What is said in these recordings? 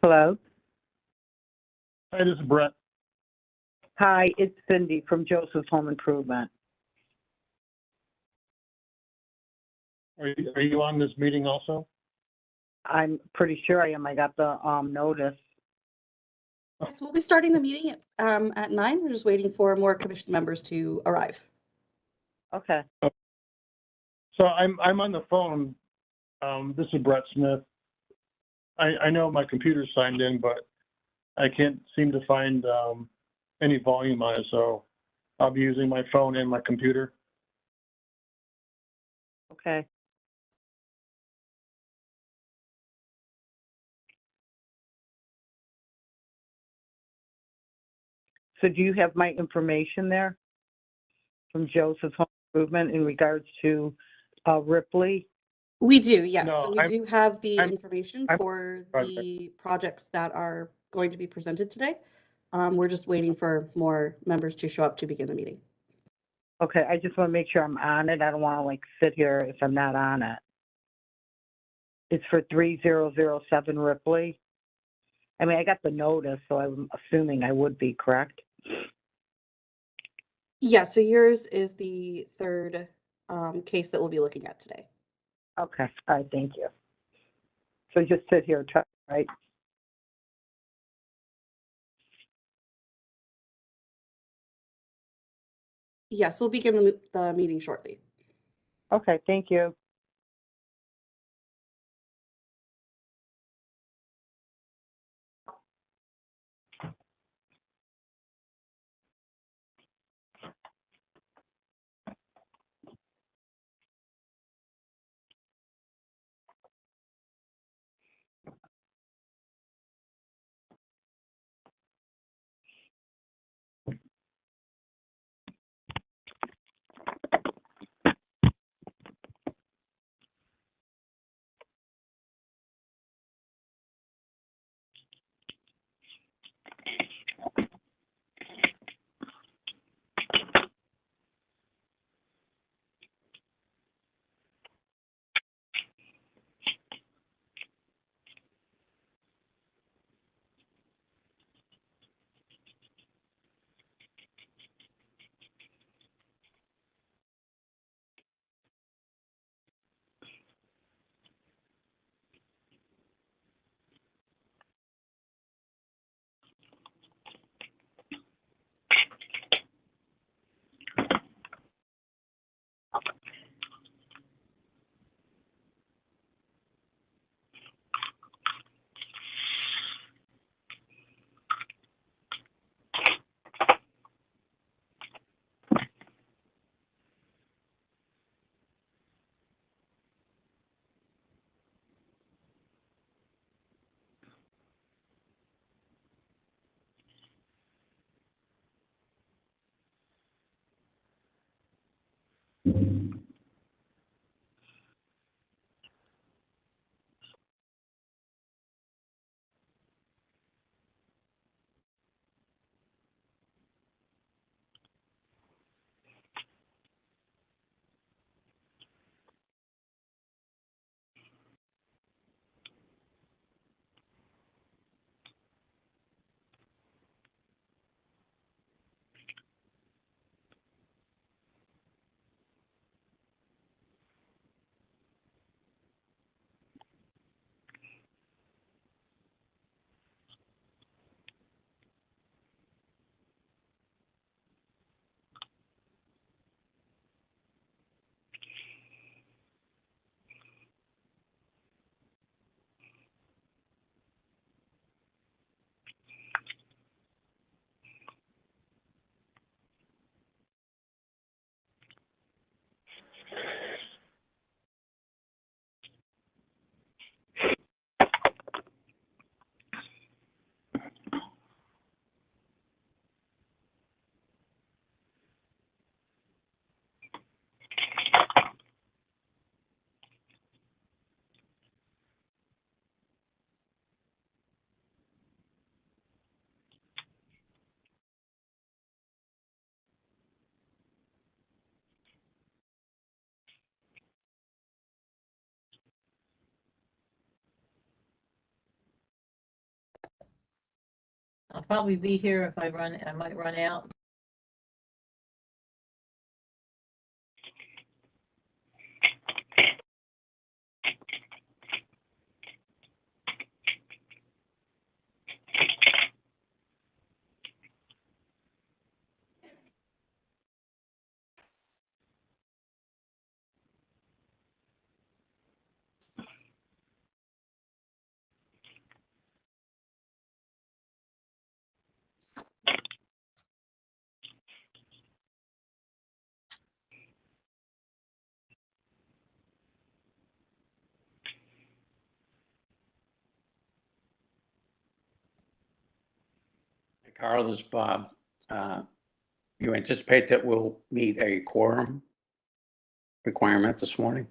Hello. Hi, this is Brett. Hi, it's Cindy from Joseph's Home Improvement. Are you on this meeting also? I'm pretty sure I am. I got the notice. Yes, we'll be starting the meeting at 9. We're just waiting for more commission members to arrive. Okay. So I'm on the phone. This is Brett Smith. I know my computer's signed in, but I can't seem to find any volume on it, so I'll be using my phone and my computer. Okay. So do you have my information there from Joseph's Home Improvement in regards to Ripley? We do, yes. No, So we do have the I'm- information I'm- for project. the projects that are going to be presented today. We're just waiting for more members to show up to begin the meeting. Okay, I just want to make sure I'm on it. I don't want to like sit here if I'm not on it. It's for 3007 Ripley. I mean, I got the notice, so I'm assuming I would be correct. Yeah, so yours is the third case that we'll be looking at today. Okay, all right, thank you. So just sit here, right? Yes, we'll begin the meeting shortly. Okay, thank you. probably be here. If I might run out. Carl, this is Bob. You anticipate that we'll meet a quorum requirement this morning?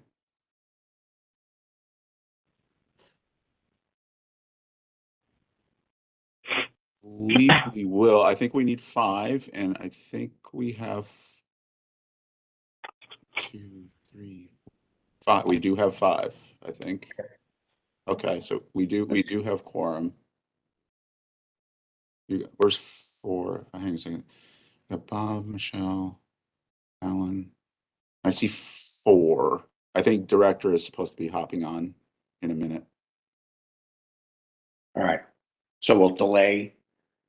believe we will. I think we need 5, and I think we have 2, 3, 5. We do have 5, I think. Okay, so we do have quorum. Where's 4? Hang on a second. We got Bob, Michelle, Alan. I see 4. I think director is supposed to be hopping on in a minute. All right. So we'll delay.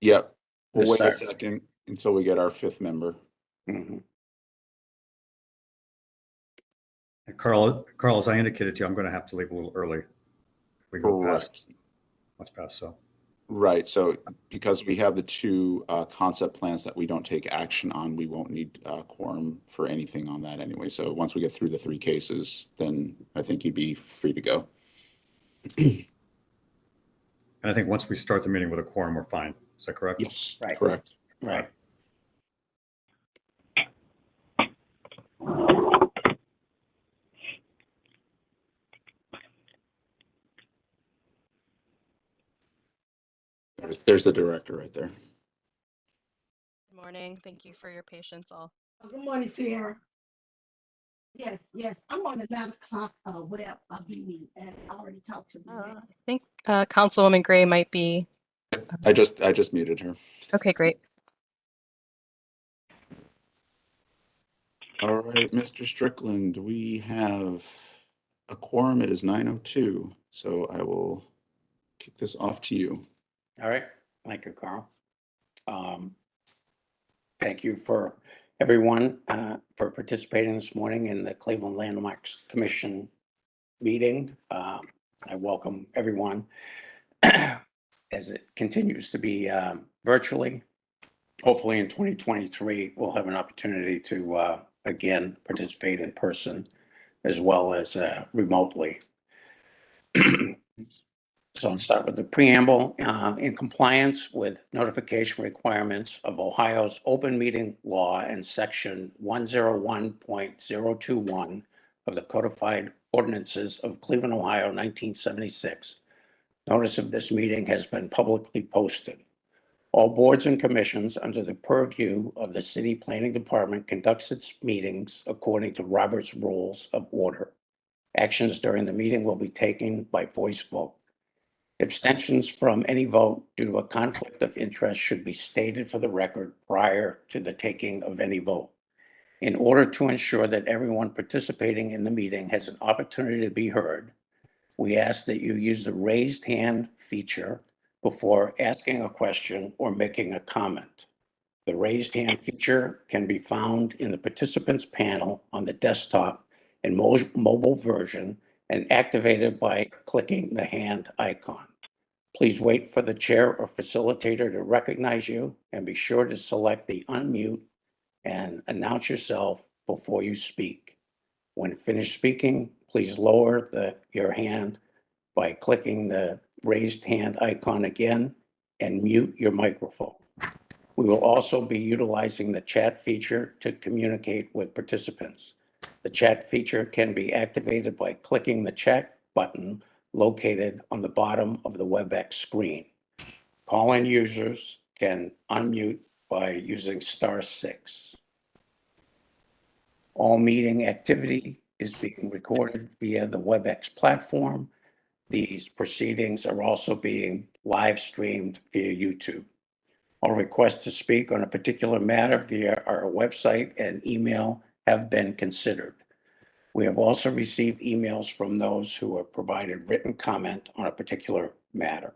Yep. We'll The wait a start. second until we get our 5th member. Mhm. And Carl, as I indicated to you, I'm going to have to leave a little early. We go past, much past, so. Right. So because we have the 2 concept plans that we don't take action on, we won't need quorum for anything on that anyway. So once we get through the 3 cases, then I think you'd be free to go. And I think once we start the meeting with a quorum, we're fine. Is that correct? Yes, Right. correct. Right. There's the director right there. Good morning. Thank you for your patience all. Good morning, Sierra. Yes, I'm on the 9 o'clock web meeting, and I already talked to I you. think Councilwoman Gray might be. I just muted her. Okay, great. All right, Mr. Strickland, we have a quorum. It is 9:02, so I will kick this off to you. All right. Thank you, Carl. Thank you for everyone for participating this morning in the Cleveland Landmarks Commission meeting. I welcome everyone as it continues to be virtually. Hopefully in 2023, we'll have an opportunity to again participate in person as well as remotely. So I'll start with the preamble. In compliance with notification requirements of Ohio's open meeting law and section 101.021 of the codified ordinances of Cleveland, Ohio, 1976, notice of this meeting has been publicly posted. All boards and commissions under the purview of the City Planning Department conducts its meetings according to Robert's Rules of Order. Actions during the meeting will be taken by voice vote. Abstentions from any vote due to a conflict of interest should be stated for the record prior to the taking of any vote. In order to ensure that everyone participating in the meeting has an opportunity to be heard, we ask that you use the raised hand feature before asking a question or making a comment. The raised hand feature can be found in the participants panel on the desktop and mobile version and activated by clicking the hand icon. Please wait for the chair or facilitator to recognize you and be sure to select the unmute and announce yourself before you speak. When finished speaking, please lower your hand by clicking the raised hand icon again and mute your microphone. We will also be utilizing the chat feature to communicate with participants. The chat feature can be activated by clicking the chat button located on the bottom of the WebEx screen. Call-in users can unmute by using *6. All meeting activity is being recorded via the WebEx platform. These proceedings are also being live streamed via YouTube. All requests to speak on a particular matter via our website and email have been considered. We have also received emails from those who have provided written comment on a particular matter.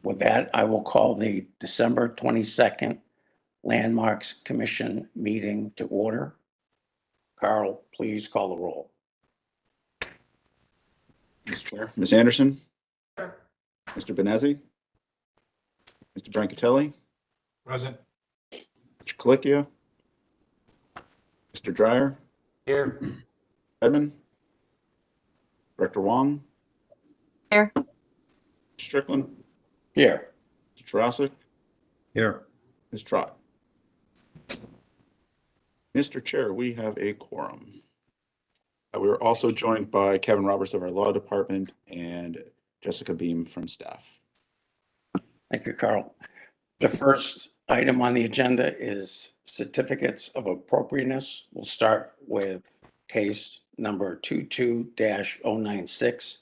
With that, I will call the December 22nd Landmarks Commission meeting to order. Carl, please call the roll. Mr. Chair. Ms. Anderson? Mr. Benezzi? Mr. Brancatelli? Present. Mr. Colicchio? Mr. Dryer? Here. Edmund? Director Wong? Here. Mr. Strickland? Here. Mr. Tarasic? Here. Ms. Trot? Mr. Chair, we have a quorum. We are also joined by Kevin Roberts of our Law Department and Jessica Beam from staff. Thank you, Carl. The first item on the agenda is certificates of appropriateness. We'll start with case number 22-096,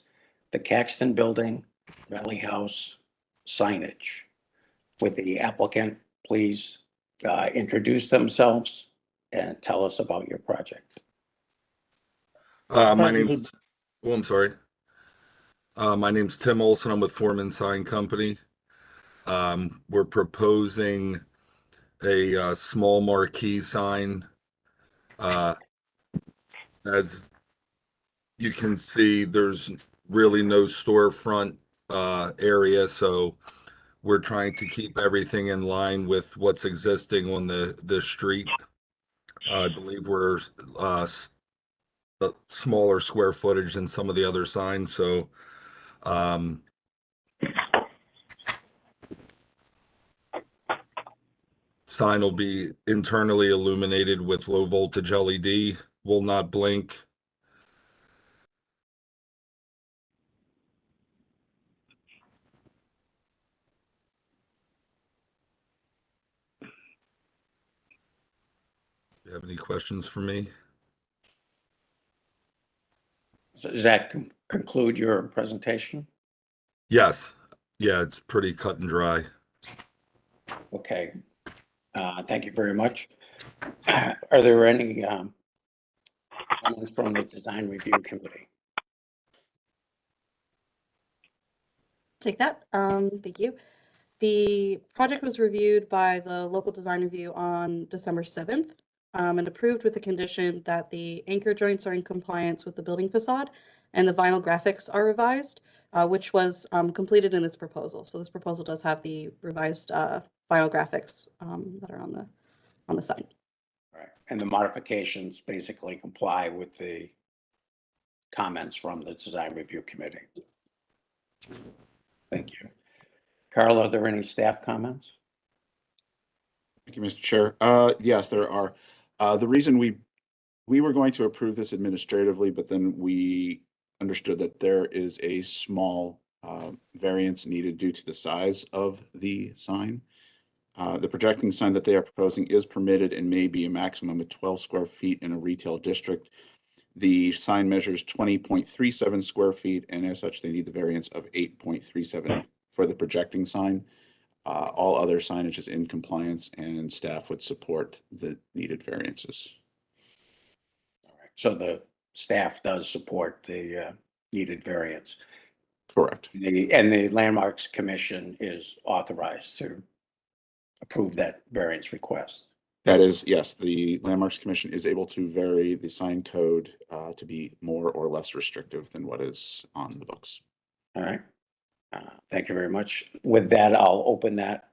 the Caxton Building, Valley House signage. Would the applicant please introduce themselves and tell us about your project? My name's, oh, I'm sorry. My name's Tim Olson. I'm with Foreman Sign Company. We're proposing a small marquee sign. As you can see, there's really no storefront area, so we're trying to keep everything in line with what's existing on the street. I believe we're a smaller square footage than some of the other signs, so sign will be internally illuminated with low voltage LED, will not blink. Do you have any questions for me? So does that conclude your presentation? Yes. Yeah, it's pretty cut and dry. Okay. Thank you very much. Are there any comments from the Design Review Committee? Take that. Thank you. The project was reviewed by the local design review on December 7th and approved with the condition that the anchor joints are in compliance with the building facade and the vinyl graphics are revised, which was completed in this proposal. So this proposal does have the revised vinyl graphics that are on the sign. Right. And the modifications basically comply with the comments from the Design Review Committee. Thank you. Carl, are there any staff comments? Thank you, Mr. Chair. Yes, there are. The reason we were going to approve this administratively, but then we understood that there is a small variance needed due to the size of the sign. The projecting sign that they are proposing is permitted and may be a maximum of 12 square feet in a retail district. The sign measures 20.37 square feet, and as such, they need the variance of 8.37 for the projecting sign. All other signage is in compliance, and staff would support the needed variances. All right. So the staff does support the needed variance. Correct. And the Landmarks Commission is authorized to approve that variance request. That is, yes, the Landmarks Commission is able to vary the sign code to be more or less restrictive than what is on the books. All right. Thank you very much. With that, I'll open that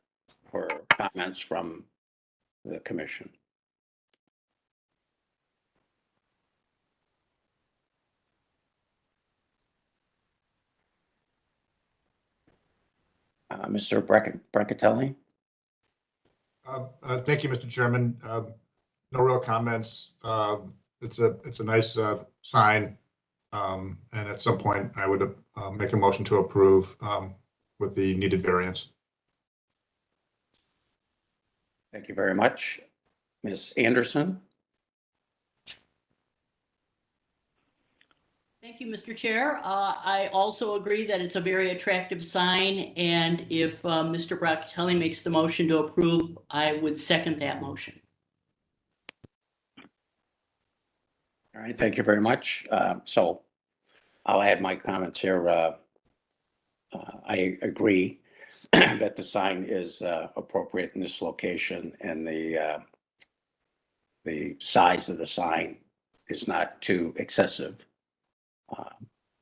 for comments from the commission. Mr. Brancatelli? Thank you, Mr. Chairman. No real comments. It's a nice sign. And at some point, I would make a motion to approve with the needed variance. Thank you very much. Ms. Anderson? Thank you, Mr. Chair. I also agree that it's a very attractive sign, and if Mr. Bracatelli makes the motion to approve, I would second that motion. All right, thank you very much. So I'll add my comments here. I agree that the sign is appropriate in this location, and the size of the sign is not too excessive.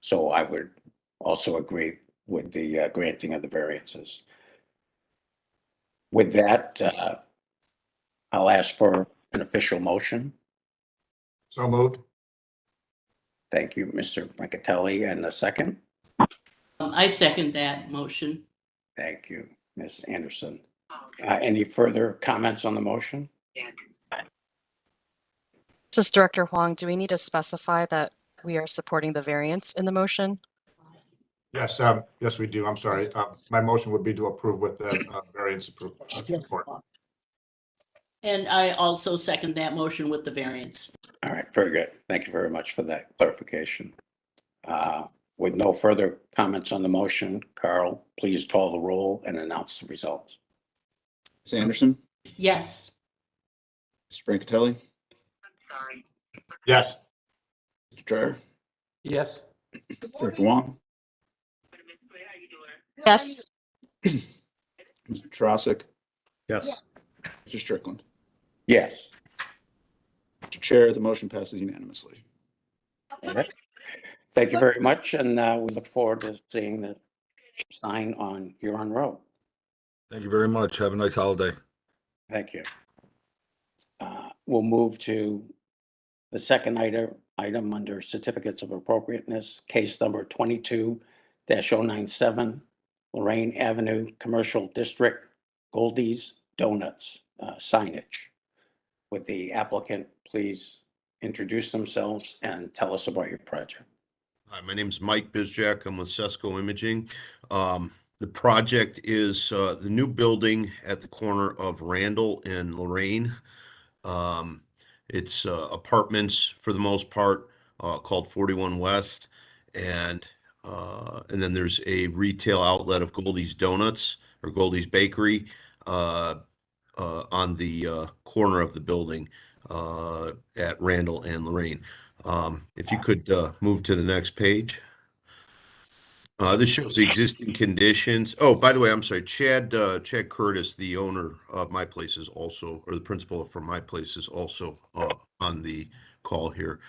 So I would also agree with the granting of the variances. With that, I'll ask for an official motion. So moved. Thank you, Mr. Brancatelli, and a second. I second that motion. Thank you, Ms. Anderson. Any further comments on the motion? This is Director Huang. Do we need to specify that we are supporting the variance in the motion? Yes, yes, we do. I'm sorry. My motion would be to approve with the variance support. And I also second that motion with the variance. All right, very good. Thank you very much for that clarification. With no further comments on the motion, Carl, please call the roll and announce the results. Ms. Anderson, Yes. Mr. Brancatelli, Yes. Mr. Dreyer, Yes. Director Wong, Yes. Mr. Tarasik, Yes. Mr. Strickland. Yes. Mr. Chair, the motion passes unanimously. All right. Thank you very much, and we look forward to seeing the sign on Huron Road. Thank you very much. Have a nice holiday. Thank you. We'll move to the second item under certificates of appropriateness, case number 22-097, Lorraine Avenue Commercial District, Goldie's Donuts signage. Would the applicant please introduce themselves and tell us about your project? Hi, my name is Mike Bizjack. I'm with Sesco Imaging. The project is the new building at the corner of Randall and Lorraine. It's apartments for the most part, called 41 West, and then there's a retail outlet of Goldie's Donuts or Goldie's Bakery on the corner of the building at Randall and Lorraine. If you could move to the next page. This shows the existing conditions. Oh, by the way, I'm sorry, Chad Curtis, the owner of my place, is also, or the principal from my place, is also on the call here.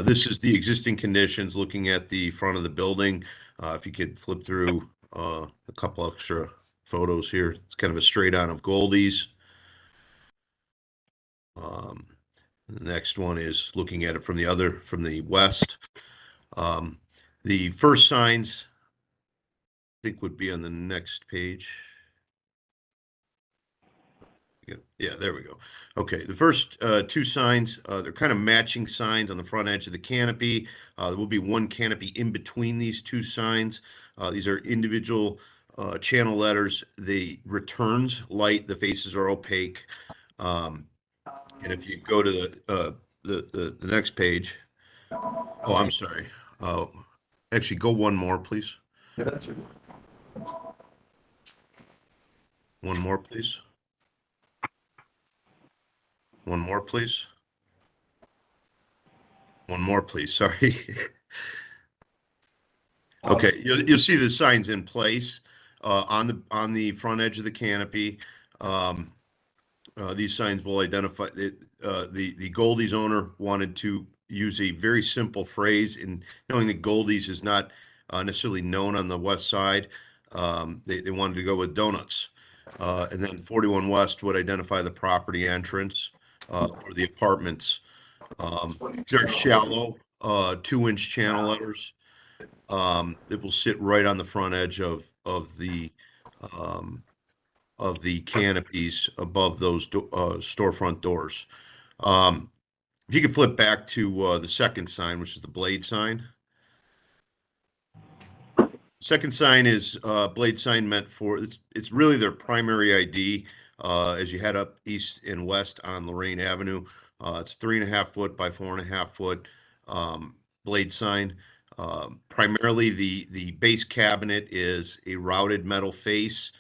This is the existing conditions looking at the front of the building. If you could flip through a couple extra photos here. It's kind of a straight on of Goldie's. The next one is looking at it from the west. The first signs, I think, would be on the next page. Yeah, there we go. Okay, the first two signs, they're kind of matching signs on the front edge of the canopy. There will be one canopy in between these two signs. These are individual channel letters. The returns light, the faces are opaque. And if you go to the next page, oh, I'm sorry. Actually, go one more, please. One more, please. One more, please. One more, please. Sorry. Okay, you'll see the signs in place on the front edge of the canopy. These signs will identify the Goldie's owner wanted to use a very simple phrase, in knowing that Goldie's is not necessarily known on the west side. They wanted to go with donuts, and then 41 West would identify the property entrance for the apartments. They're shallow 2-inch channel letters that will sit right on the front edge of the canopies above those storefront doors. If you could flip back to the second sign, which is the blade sign. Second sign is blade sign meant for, it's really their primary ID as you head up east and west on Lorraine Avenue. It's 3.5 foot by 4.5 foot. blade sign. Primarily, the base cabinet is a routed metal face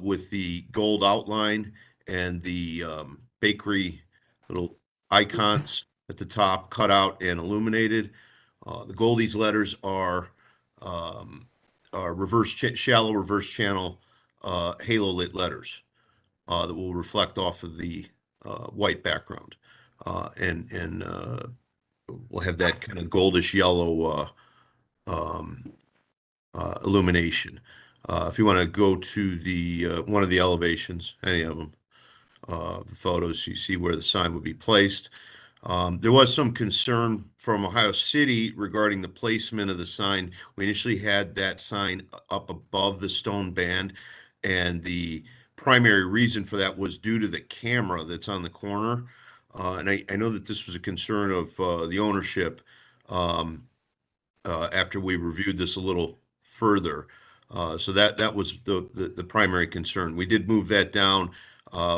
with the gold outline and the bakery little icons at the top, cut out and illuminated. The Goldie's letters are shallow reverse channel halo lit letters that will reflect off of the white background, and we'll have that kind of goldish yellow illumination. If you want to go to the one of the elevations, any of them, the photos, you see where the sign would be placed. There was some concern from Ohio City regarding the placement of the sign. We initially had that sign up above the stone band, and the primary reason for that was due to the camera that's on the corner. And I know that this was a concern of the ownership after we reviewed this a little further. So that was the primary concern. We did move that down.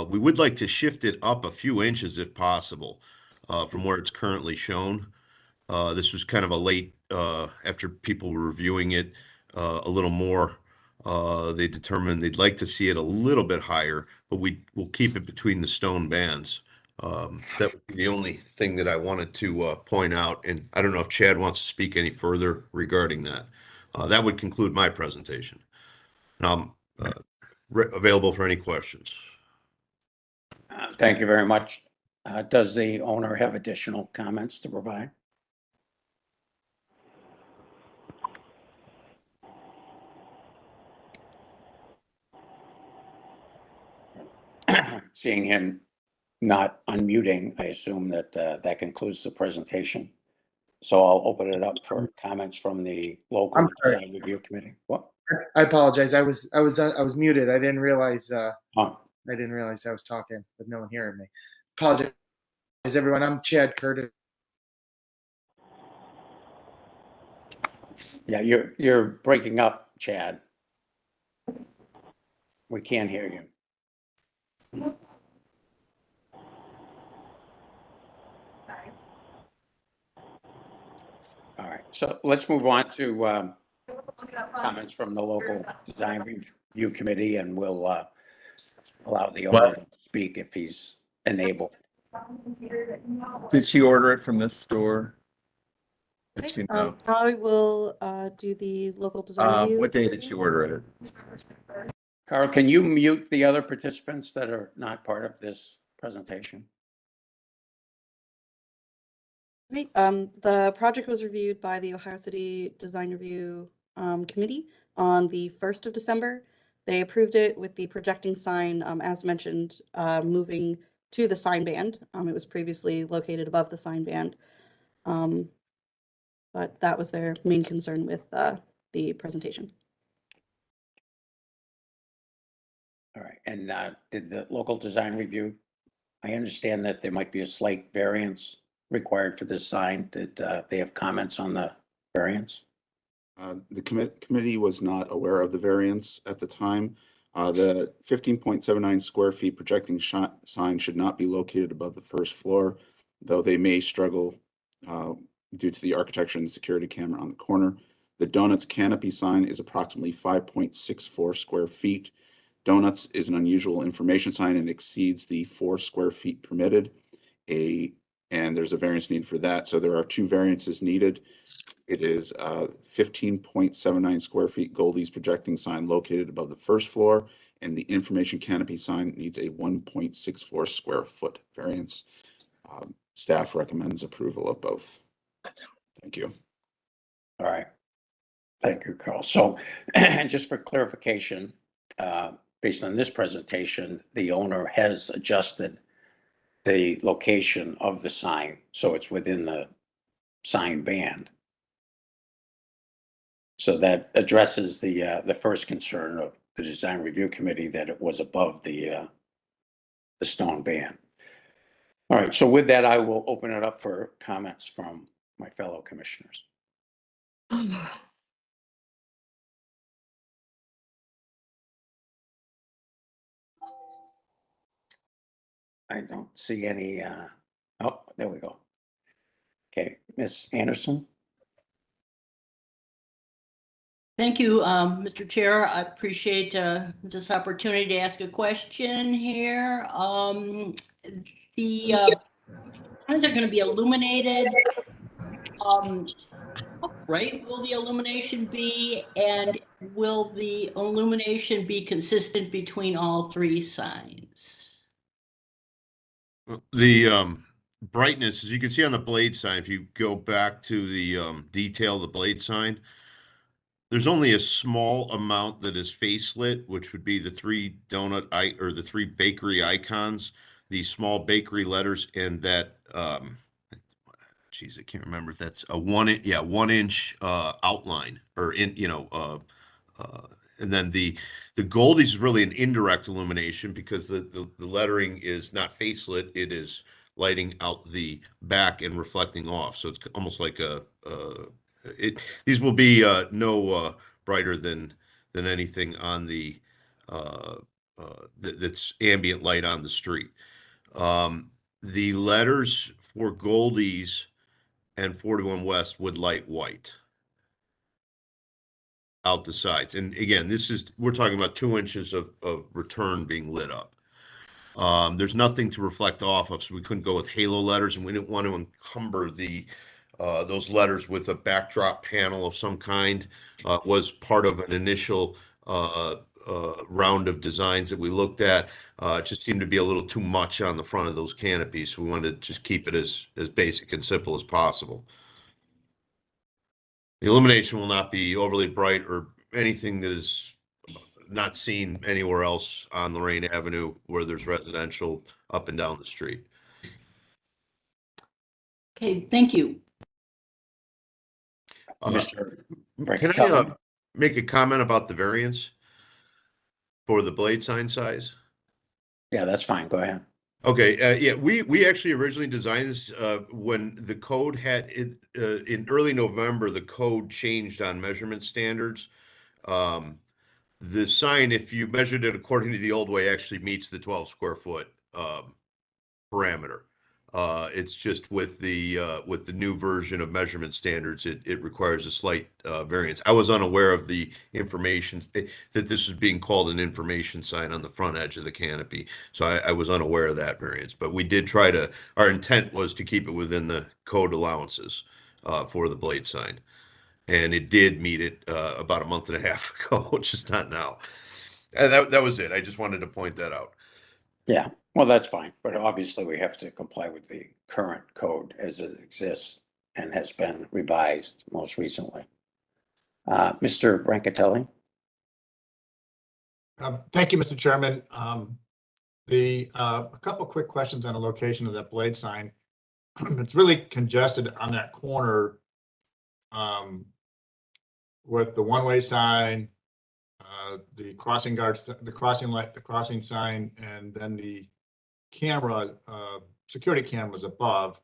We would like to shift it up a few inches if possible from where it's currently shown. This was kind of a late, after people were reviewing it a little more, they determined they'd like to see it a little bit higher, but we'll keep it between the stone bands. That would be the only thing that I wanted to point out, and I don't know if Chad wants to speak any further regarding that. That would conclude my presentation. Now I'm available for any questions. Thank you very much. Does the owner have additional comments to provide? Seeing him not unmuting, I assume that that concludes the presentation. So I'll open it up for comments from the local design review committee. What? I apologize. I was muted. I didn't realize Oh. I didn't realize I was talking with no one hearing me. Apologize, everyone. I'm Chad Curtis. Yeah, you're breaking up, Chad. We can't hear you. All right, so let's move on to comments from the local design review committee, and we'll allow the owner to speak if he's enabled. Did she order it from this store? Did she know? I will do the local design review. What day did she order it? Carl, can you mute the other participants that are not part of this presentation? Okay, the project was reviewed by the Ohio City Design Review Committee on the 1st of December. They approved it with the projecting sign, as mentioned, moving to the sign band. It was previously located above the sign band. But that was their main concern with the presentation. All right, and did the local design review, I understand that there might be a slight variance required for this sign. Did they have comments on the variance? The committee was not aware of the variance at the time. The 15.79 square feet projecting sign should not be located above the first floor, though they may struggle due to the architecture and the security camera on the corner. The Donuts canopy sign is approximately 5.64 square feet. Donuts is an unusual information sign and exceeds the 4 square feet permitted. And there's a variance needed for that. So there are 2 variances needed. It is 15.79 square feet Goldie's projecting sign located above the first floor, and the information canopy sign needs a 1.64 square foot variance. Staff recommends approval of both. Thank you. All right. Thank you, Carl. So just for clarification, based on this presentation, the owner has adjusted the location of the sign, so it's within the sign band. So that addresses the first concern of the design review committee, that it was above the stone band. All right, so with that, I will open it up for comments from my fellow commissioners. I don't see any, oh, there we go. Okay, Ms. Anderson? Thank you, Mr. Chair. I appreciate this opportunity to ask a question here. The signs are going to be illuminated. How bright will the illumination be? And will the illumination be consistent between all three signs? The brightness, as you can see on the blade sign, if you go back to the detail of the blade sign, there's only a small amount that is face lit, which would be the three or the three bakery icons, the small bakery letters, and that geez, I can't remember if that's a 1 inch outline or and then the Goldies is really an indirect illumination because the lettering is not face lit, it is lighting out the back and reflecting off. So it's almost like these will be no brighter than anything on the that's ambient light on the street. The letters for Goldies and 41 West would light white out the sides. And again, we're talking about 2 inches of return being lit up. There's nothing to reflect off of, so we couldn't go with halo letters, and we didn't want to encumber those letters with a backdrop panel of some kind. Was part of an initial round of designs that we looked at. It just seemed to be a little too much on the front of those canopies, so we wanted to just keep it as basic and simple as possible. The illumination will not be overly bright or anything that is not seen anywhere else on Lorraine Avenue where there's residential up and down the street. Okay, thank you. Mr. Can I make a comment about the variance for the blade sign size? Yeah, that's fine. Go ahead. Okay, yeah, we actually originally designed this when the code had in early November, the code changed on measurement standards. The sign, if you measured it according to the old way, actually meets the 12 square foot parameter. It's just with the new version of measurement standards, it requires a slight variance. I was unaware of the information that this was being called an information sign on the front edge of the canopy. So I was unaware of that variance, but we did our intent was to keep it within the code allowances for the blade sign. And it did meet it about a month and a half ago, just not now. And that was it. I just wanted to point that out. Yeah, well, that's fine, but obviously we have to comply with the current code as it exists and has been revised most recently. Mr. Brancatelli? Thank you, Mr. Chairman. A couple quick questions on the location of that blade sign. It's really congested on that corner with the one-way sign, the crossing guards, the crossing light, the crossing sign, and then the camera, security cameras above.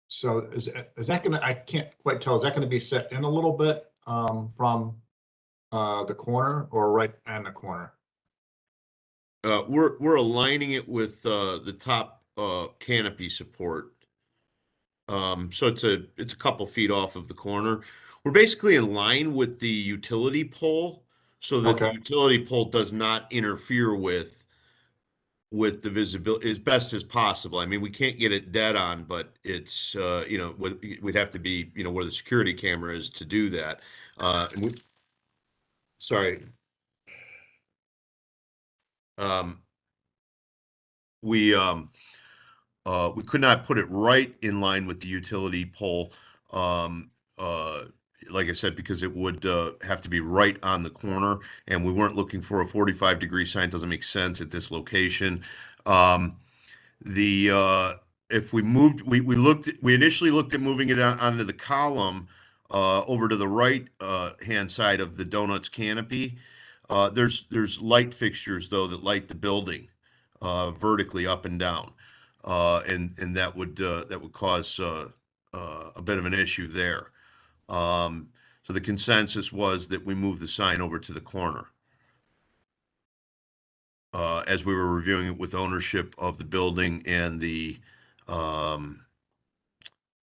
So is that gonna, I can't quite tell, is that gonna be set in a little bit from the corner or right on the corner? We're aligning it with the top canopy support. So it's a couple feet off of the corner. We're basically in line with the utility pole so that the utility pole does not interfere with the visibility as best as possible. I mean, we can't get it dead on, but it's we'd have to be where the security camera is to do that. Sorry. We could not put it right in line with the utility pole, like I said, because it would have to be right on the corner, and we weren't looking for a 45-degree sign. Doesn't make sense at this location. If we moved, we initially looked at moving it onto the column over to the right hand side of the donuts canopy. There's light fixtures though that light the building vertically up and down. And that would cause a bit of an issue there. So the consensus was that we move the sign over to the corner as we were reviewing it with ownership of the building and the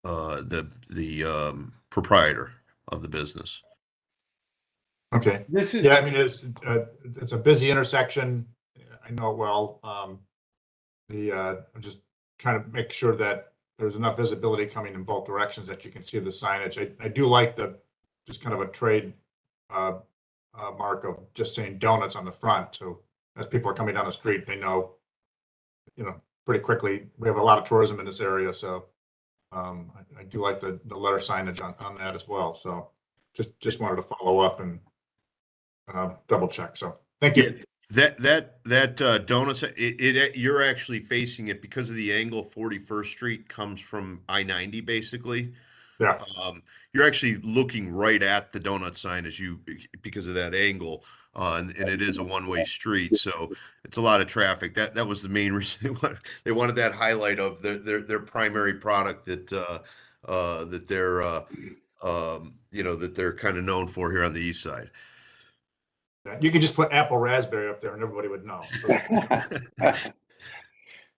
the proprietor of the business. Okay. This is Yeah, I mean, it's a busy intersection. I know it well. I'm just trying to make sure that there's enough visibility coming in both directions that you can see the signage. I do like just kind of a trade mark of just saying donuts on the front. So as people are coming down the street, they know, pretty quickly. We have a lot of tourism in this area, so I do like the letter signage on that as well. So just wanted to follow up and double check. So thank you. That donuts, you're actually facing it because of the angle. 41st Street comes from I-90 basically. Yeah. You're actually looking right at the donut sign because of that angle, and it is a one-way street, so it's a lot of traffic. That was the main reason they wanted that highlight of their primary product that they're that they're kind of known for here on the east side. You could just put apple raspberry up there and everybody would know.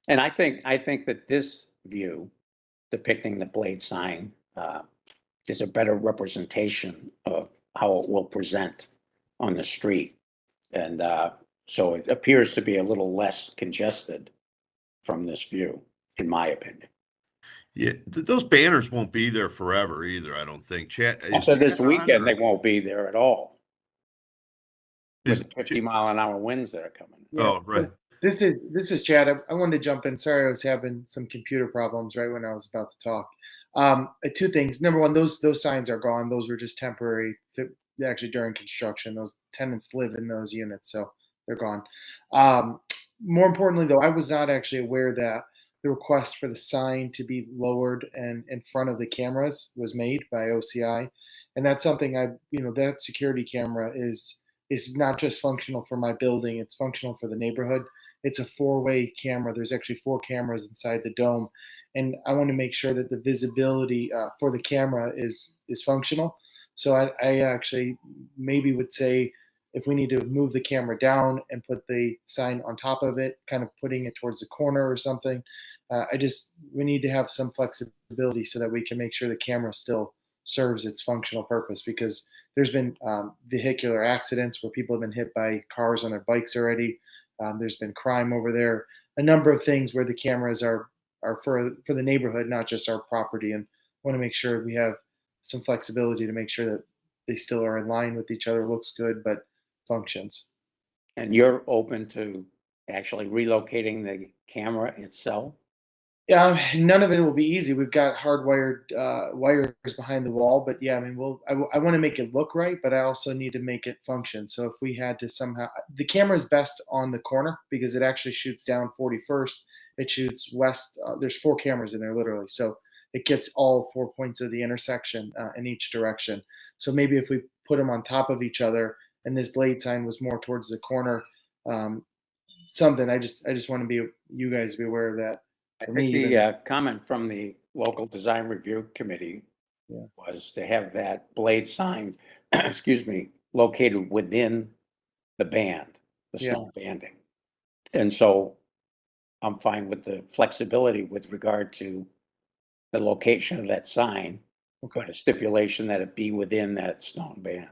And I think that this view depicting the blade sign is a better representation of how it will present on the street. And so it appears to be a little less congested from this view, in my opinion. Yeah, those banners won't be there forever either, I don't think. After this weekend, they won't be there at all. With 50-mile-an-hour winds that are coming. Oh, right. This is Chad. I wanted to jump in. Sorry, I was having some computer problems right when I was about to talk. Two things. Number one, those signs are gone. Those were just temporary. Actually, during construction, those tenants live in those units, so they're gone. More importantly, though, I was not actually aware that the request for the sign to be lowered and in front of the cameras was made by OCI, and that's something that security camera is not just functional for my building, it's functional for the neighborhood. It's a 4-way camera. There's actually 4 cameras inside the dome. And I want to make sure that the visibility for the camera is functional. So I actually maybe would say if we need to move the camera down and put the sign on top of it, kind of putting it towards the corner or something, we need to have some flexibility so that we can make sure the camera still serves its functional purpose, because there's been vehicular accidents where people have been hit by cars on their bikes already. There's been crime over there. A number of things where the cameras are for the neighborhood, not just our property. And want to make sure we have some flexibility to make sure that they still are in line with each other, looks good, but functions. And you're open to actually relocating the camera itself? Yeah, none of it will be easy. We've got hardwired wires behind the wall, but yeah, I mean, I want to make it look right, but I also need to make it function. So if we had to somehow, the camera is best on the corner because it actually shoots down 41st. It shoots west. There's 4 cameras in there, literally. So it gets all 4 points of the intersection in each direction. So maybe if we put them on top of each other and this blade sign was more towards the corner, something. I just want you guys to be aware of that. I think the comment from the local design review committee was to have that blade sign, excuse me, located within the band, the stone banding. And so I'm fine with the flexibility with regard to the location of that sign, but a stipulation that it be within that stone band.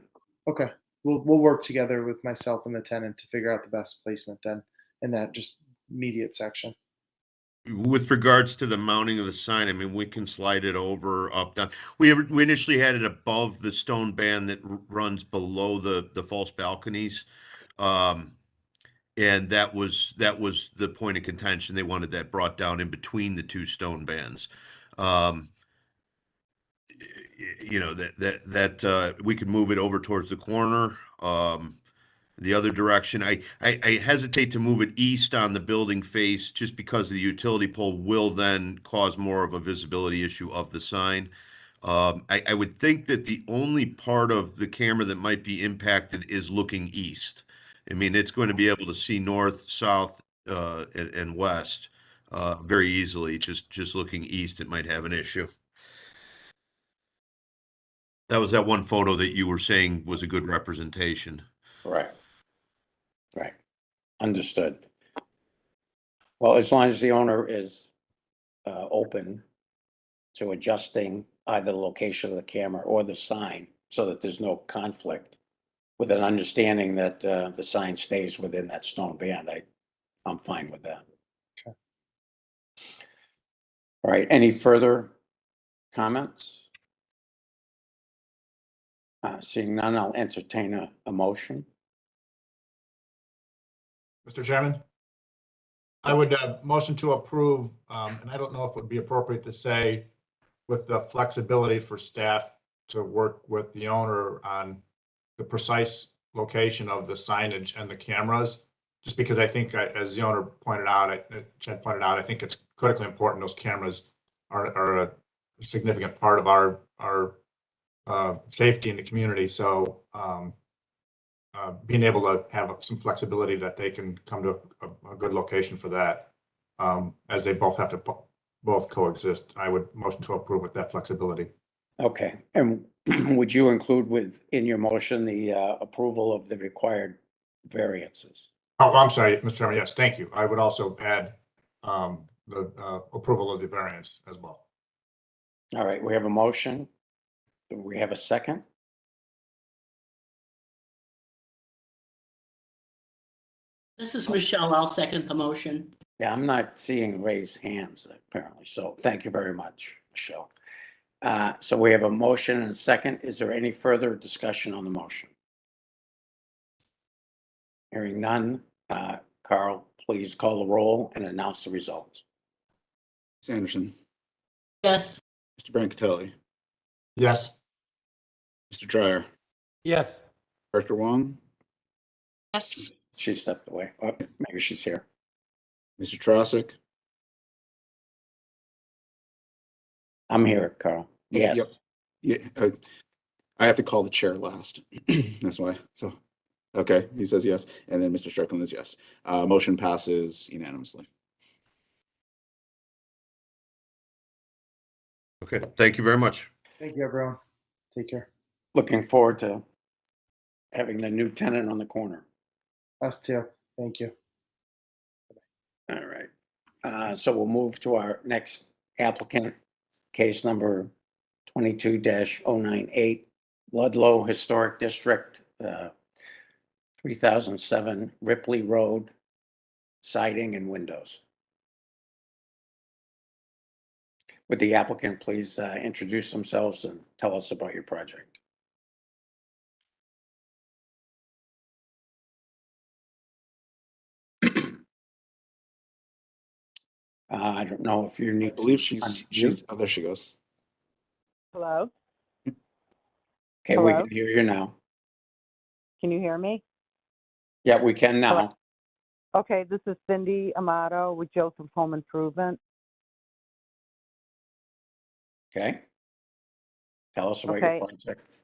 Okay, we'll work together with myself and the tenant to figure out the best placement then in that just immediate section. With regards to the mounting of the sign, I mean, we can slide it over, up, down. We initially had it above the stone band that runs below the false balconies. And that was the point of contention. They wanted that brought down in between the 2 stone bands. That we could move it over towards the corner. The other direction, I hesitate to move it east on the building face just because the utility pole will then cause more of a visibility issue of the sign. I would think that the only part of the camera that might be impacted is looking east. I mean, it's going to be able to see north, south, and west very easily. Just looking east, it might have an issue. That was that one photo that you were saying was a good representation. Right. Right. Understood. Well, as long as the owner is open to adjusting either the location of the camera or the sign so that there's no conflict, with an understanding that the sign stays within that stone band. I'm fine with that. Okay. All right, any further comments? Seeing none, I'll entertain a motion. Mr. Chairman, I would motion to approve, and I don't know if it would be appropriate to say with the flexibility for staff to work with the owner on the precise location of the signage and the cameras, just because I think, as the owner pointed out, Chad pointed out, I think it's critically important those cameras are a significant part of our safety in the community. So being able to have some flexibility that they can come to a good location for that, as they both have to both coexist, I would motion to approve with that flexibility. Okay, and would you include in your motion the approval of the required variances? Oh, I'm sorry, Mr. Chairman. Yes, thank you. I would also add the approval of the variance as well. All right, we have a motion. Do we have a second? This is Michelle. I'll second the motion. Yeah, I'm not seeing raised hands apparently, so thank you very much, Michelle. So we have a motion and a second. Is there any further discussion on the motion? Hearing none, Carl, please call the roll and announce the results. Ms. Anderson, Yes. Mr. Brancatelli, Yes. Mr. Dryer, Yes. Director Wong, Yes. She stepped away. Oh, maybe she's here. Mr. Trosik. I'm here, Carl. Yes. Yep. Yeah, I have to call the chair last. That's why. So, okay, he says yes, and then Mr. Strickland is yes. Motion passes unanimously. Okay, thank you very much. Thank you, everyone. Take care. Looking forward to having the new tenant on the corner. Us too. Thank you. All right. So we'll move to our next applicant, case number 22-098, Ludlow Historic District, 3007 Ripley Road, siding and windows. Would the applicant please introduce themselves and tell us about your project? I don't know if you need. I believe she's, oh, there she goes. Hello? Okay, we can hear you now. Can you hear me? Yeah, we can now. Okay, this is Cindy Amato with Joseph Home Improvement. Okay. Tell us about Okay. your project.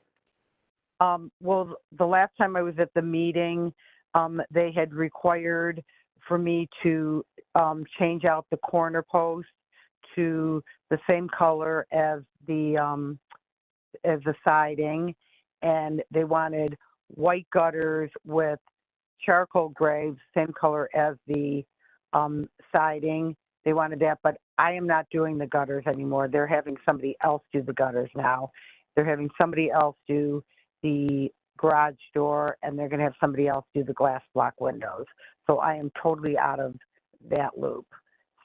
Well, the last time I was at the meeting, they had required for me to change out the corner post to the same color as the siding, and they wanted white gutters with charcoal gray, same color as the siding. They wanted that, but I am not doing the gutters anymore. They're having somebody else do the gutters now. They're having somebody else do the garage door, and they're going to have somebody else do the glass block windows. So I am totally out of that loop.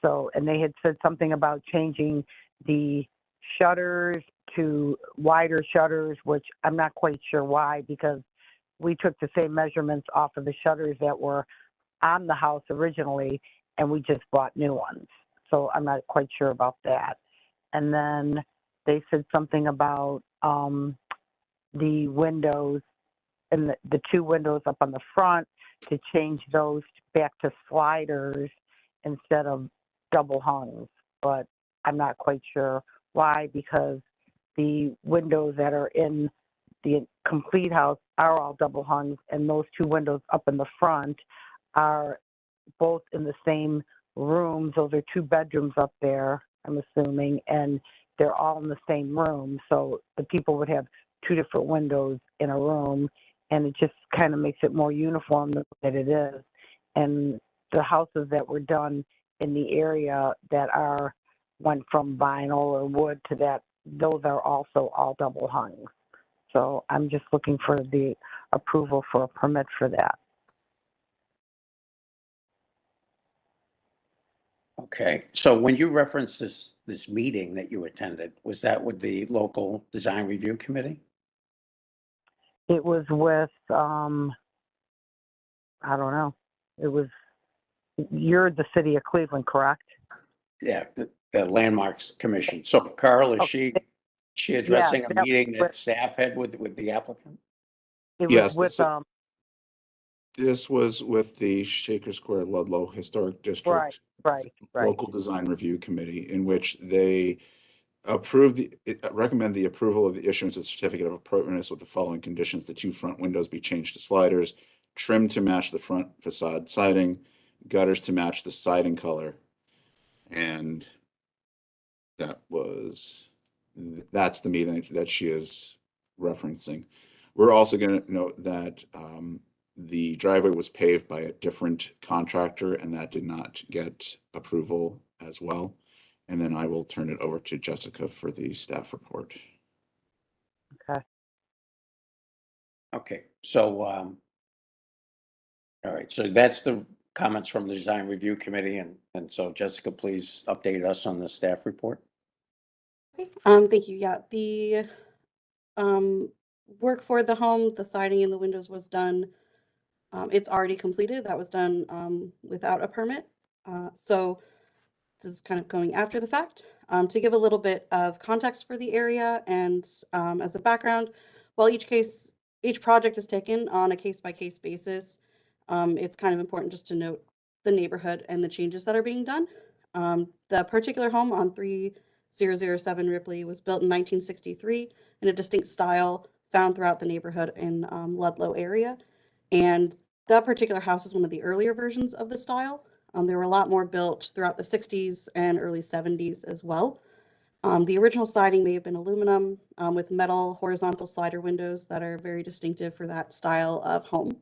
So, and they had said something about changing the shutters to wider shutters, which I'm not quite sure why, because we took the same measurements off of the shutters that were on the house originally, and we just bought new ones. So I'm not quite sure about that. And then they said something about the windows and the two windows up on the front to change those back to sliders instead of double hungs. But I'm not quite sure why, because the windows that are in the complete house are all double hungs, and those two windows up in the front are both in the same rooms. Those are two bedrooms up there, I'm assuming, and they're all in the same room. So the people would have two different windows in a room, and it just kind of makes it more uniform than it is. And the houses that were done in the area that are went from vinyl or wood to that, those are also all double hung. So I'm just looking for the approval for a permit for that. Okay, so when you referenced this meeting that you attended, was that with the local design review committee? It was with, I don't know. It was, you're the city of Cleveland, correct? Yeah, the Landmarks Commission. So Carl, is she addressing a meeting that staff had with the applicant? It was Yes, with, this was with the Shaker Square Ludlow Historic District right. Local Design Review Committee, in which they recommend the approval of the issuance of certificate of appropriateness with the following conditions: the two front windows be changed to sliders, trimmed to match the front facade siding, gutters to match the siding color. And that's the meeting that she is referencing. We're also going to note that the driveway was paved by a different contractor, and that did not get approval as well. And then I will turn it over to Jessica for the staff report. Okay. Okay, so, all right, so that's the comments from the design review committee, and so Jessica, please update us on the staff report. Okay, thank you. Yeah, the work for the home, the siding and the windows was done. It's already completed. That was done without a permit. So this is kind of going after the fact. To give a little bit of context for the area and as a background, while each project is taken on a case-by-case basis, it's kind of important just to note the neighborhood and the changes that are being done. The particular home on 3007 Ripley was built in 1963 in a distinct style found throughout the neighborhood in Ludlow area. And that particular house is one of the earlier versions of the style. There were a lot more built throughout the 60s and early 70s as well. The original siding may have been aluminum with metal horizontal slider windows that are very distinctive for that style of home.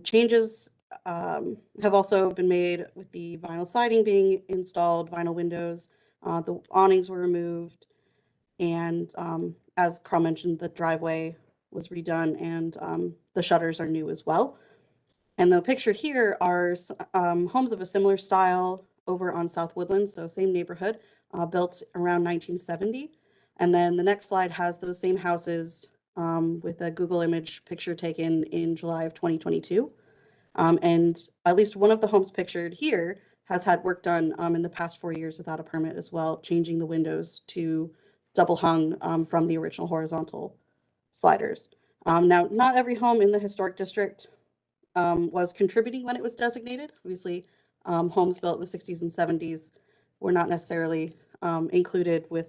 Changes have also been made with the vinyl siding being installed, vinyl windows, the awnings were removed, and as Carl mentioned, the driveway was redone and the shutters are new as well. And the pictured here are homes of a similar style over on South Woodlands, so same neighborhood, built around 1970. And then the next slide has those same houses with a Google image picture taken in July of 2022. And at least one of the homes pictured here has had work done in the past 4 years without a permit as well, changing the windows to double hung from the original horizontal sliders. Now, not every home in the historic district was contributing when it was designated. Obviously, homes built in the 60s and 70s were not necessarily included with,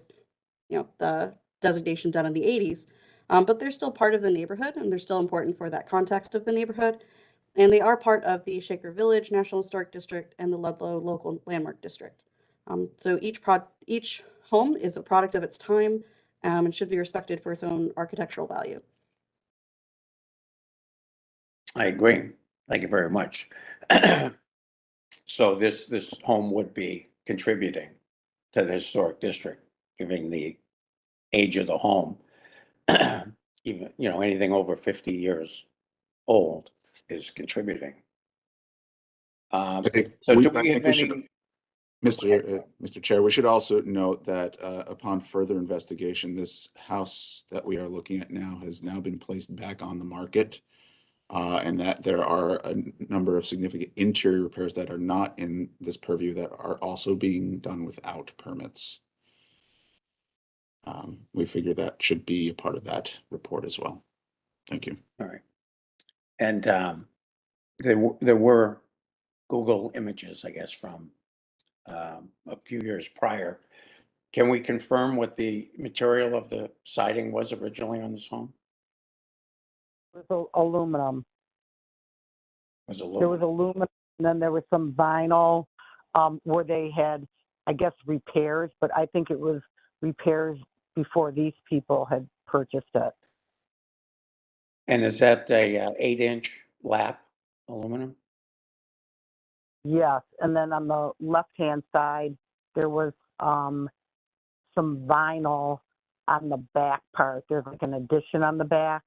the designation done in the 80s, but they're still part of the neighborhood and they're still important for that context of the neighborhood. And they are part of the Shaker Village National Historic District and the Ludlow Local Landmark District. So each home is a product of its time and should be respected for its own architectural value. I agree. Thank you very much. So this home would be contributing to the historic district, given the age of the home. Even, anything over 50 years old is contributing. I think So we, do I we think have we should, any? Mr. Chair, we should also note that upon further investigation, this house that we are looking at now has now been placed back on the market. And that there are a number of significant interior repairs that are not in this purview that are also being done without permits. We figure that should be a part of that report as well. Thank you. All right. And there were Google images, I guess, from a few years prior. Can we confirm what the material of the siding was originally on this home? It was aluminum. Was aluminum? There was aluminum, and then there was some vinyl where they had, I guess, repairs, but I think it was repairs before these people had purchased it. And is that a 8-inch lap aluminum? Yes, and then on the left-hand side, there was some vinyl on the back part. There's like an addition on the back,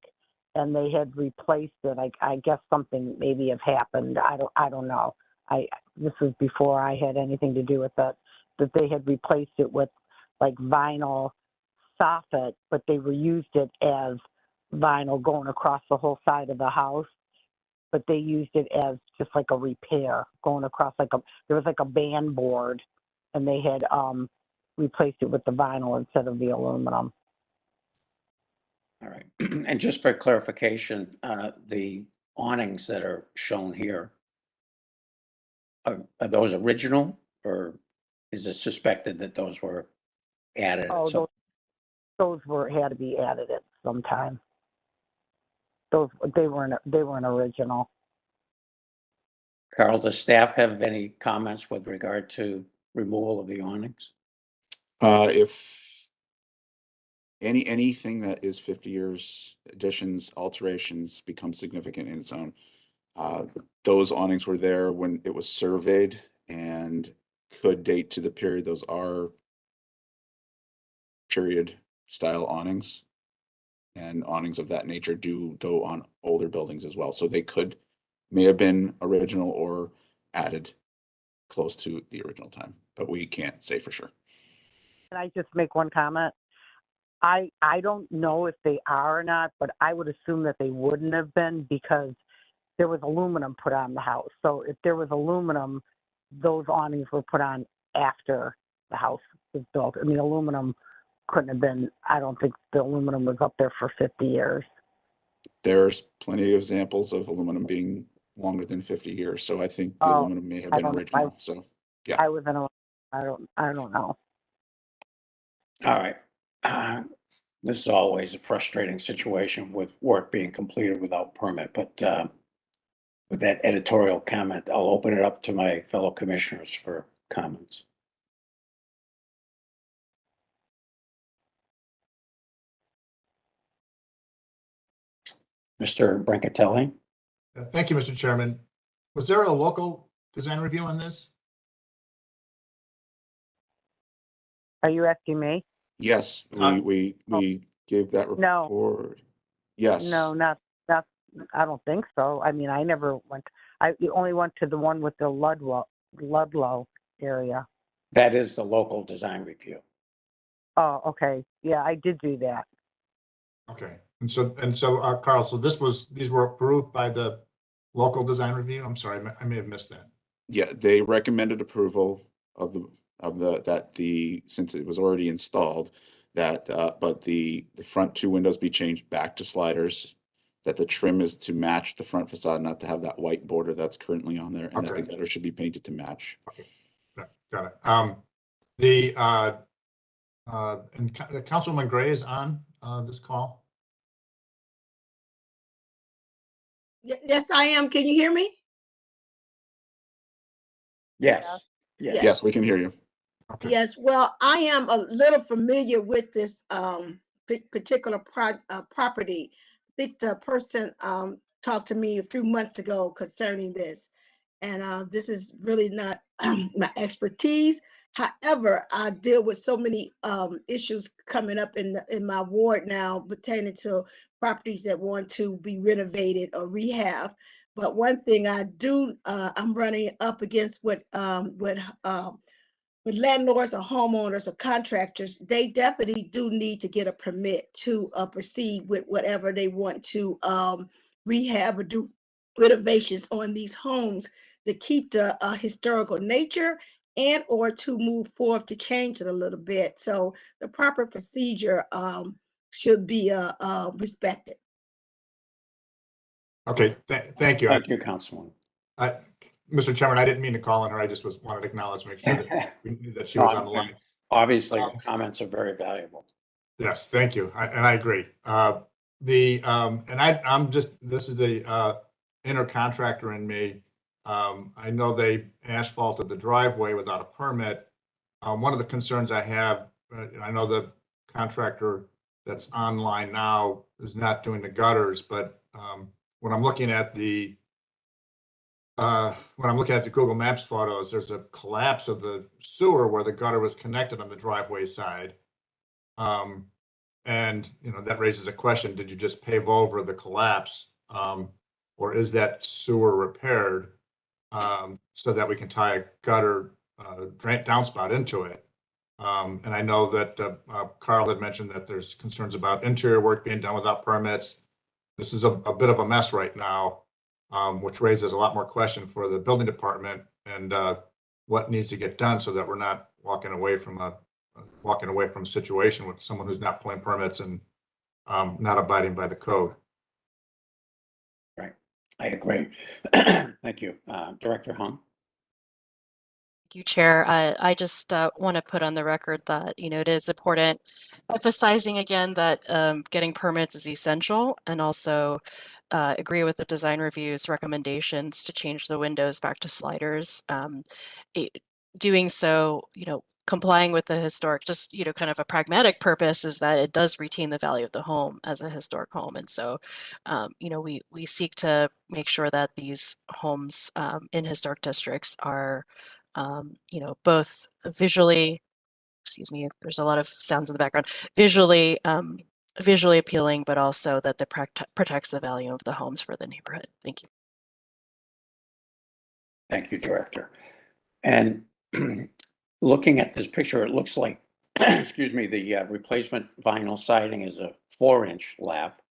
and they had replaced it. I guess something maybe have happened. I don't know. This was before I had anything to do with it. That they had replaced it with like vinyl soffit, but they reused it as vinyl going across the whole side of the house. But they used it as just like a repair going across there was like a band board, and they had replaced it with the vinyl instead of the aluminum. All right. And just for clarification, the awnings that are shown here, are those original, or is it suspected that those were added? Oh, those had to be added at some time. They weren't original. Carl, does staff have any comments with regard to removal of the awnings? If anything that is 50 years, additions, alterations becomes significant in its own. Those awnings were there when it was surveyed and could date to the period. Those are period style awnings, and awnings of that nature do go on older buildings as well. So they may have been original or added close to the original time, but we can't say for sure. Can I just make one comment? I don't know if they are or not, but I would assume that they wouldn't have been because there was aluminum put on the house. So if there was aluminum, those awnings were put on after the house was built. I mean, aluminum couldn't have been, I don't think the aluminum was up there for 50 years. There's plenty of examples of aluminum being longer than 50 years. So I think the aluminum may have been original. So yeah. I was in I don't know. All right. This is always a frustrating situation with work being completed without permit, but with that editorial comment, I'll open it up to my fellow commissioners for comments. Mr. Brancatelli? Thank you, Mr. Chairman. Was there a local design review on this? Are you asking me? Yes, we gave that report. No. Yes. No, not. I don't think so. I mean, I never went. I only went to the one with the Ludlow area. That is the local design review. Oh, okay. Yeah, I did do that. Okay. And so, Carl, so these were approved by the local design review? I'm sorry, I may have missed that. Yeah, they recommended approval of since it was already installed, but the front two windows be changed back to sliders, that the trim is to match the front facade, not to have that white border that's currently on there, and that the gutter should be painted to match. Okay, got it. And Councilwoman Gray is on this call. Yes, I am. Can you hear me? Yes. Yes, we can hear you. Okay. Yes. Well, I am a little familiar with this particular property. I think the person talked to me a few months ago concerning this, and this is really not my expertise. However, I deal with so many issues coming up in my ward now pertaining to properties that want to be renovated or rehab. But one thing I do, I'm running up against with landlords or homeowners or contractors. They definitely do need to get a permit to proceed with whatever they want to rehab or do renovations on these homes to keep the historical nature and or to move forward to change it a little bit. So the proper procedure should be respected. Okay, thank you. Thank you, Councilwoman. Mr. Chairman, I didn't mean to call on her. I just wanted to acknowledge, make sure that we knew that she was on the line. Obviously, your comments are very valuable. Yes, thank you. I agree. This is the inner contractor in me. I know they asphalted the driveway without a permit. One of the concerns I have, I know the contractor that's online now is not doing the gutters, but when I'm looking at the when I'm looking at the Google Maps photos, there's a collapse of the sewer where the gutter was connected on the driveway side. And, that raises a question, did you just pave over the collapse? Or is that sewer repaired so that we can tie a gutter downspout into it? And I know that Carl had mentioned that there's concerns about interior work being done without permits. This is a bit of a mess right now, which raises a lot more question for the building department and what needs to get done so that we're not walking away from a situation with someone who's not pulling permits and not abiding by the code. Right. I agree. Thank you. Director Hung. Thank you, Chair. I just want to put on the record that, it is important emphasizing again that getting permits is essential, and also agree with the design review's recommendations to change the windows back to sliders. Doing so, complying with the historic, just, kind of a pragmatic purpose is that it does retain the value of the home as a historic home. And so, we seek to make sure that these homes in historic districts are, both visually, excuse me, there's a lot of sounds in the background, visually appealing, but also that the protects the value of the homes for the neighborhood. Thank you. Thank you, Director. And looking at this picture, it looks like, excuse me, the replacement vinyl siding is a 4-inch lap,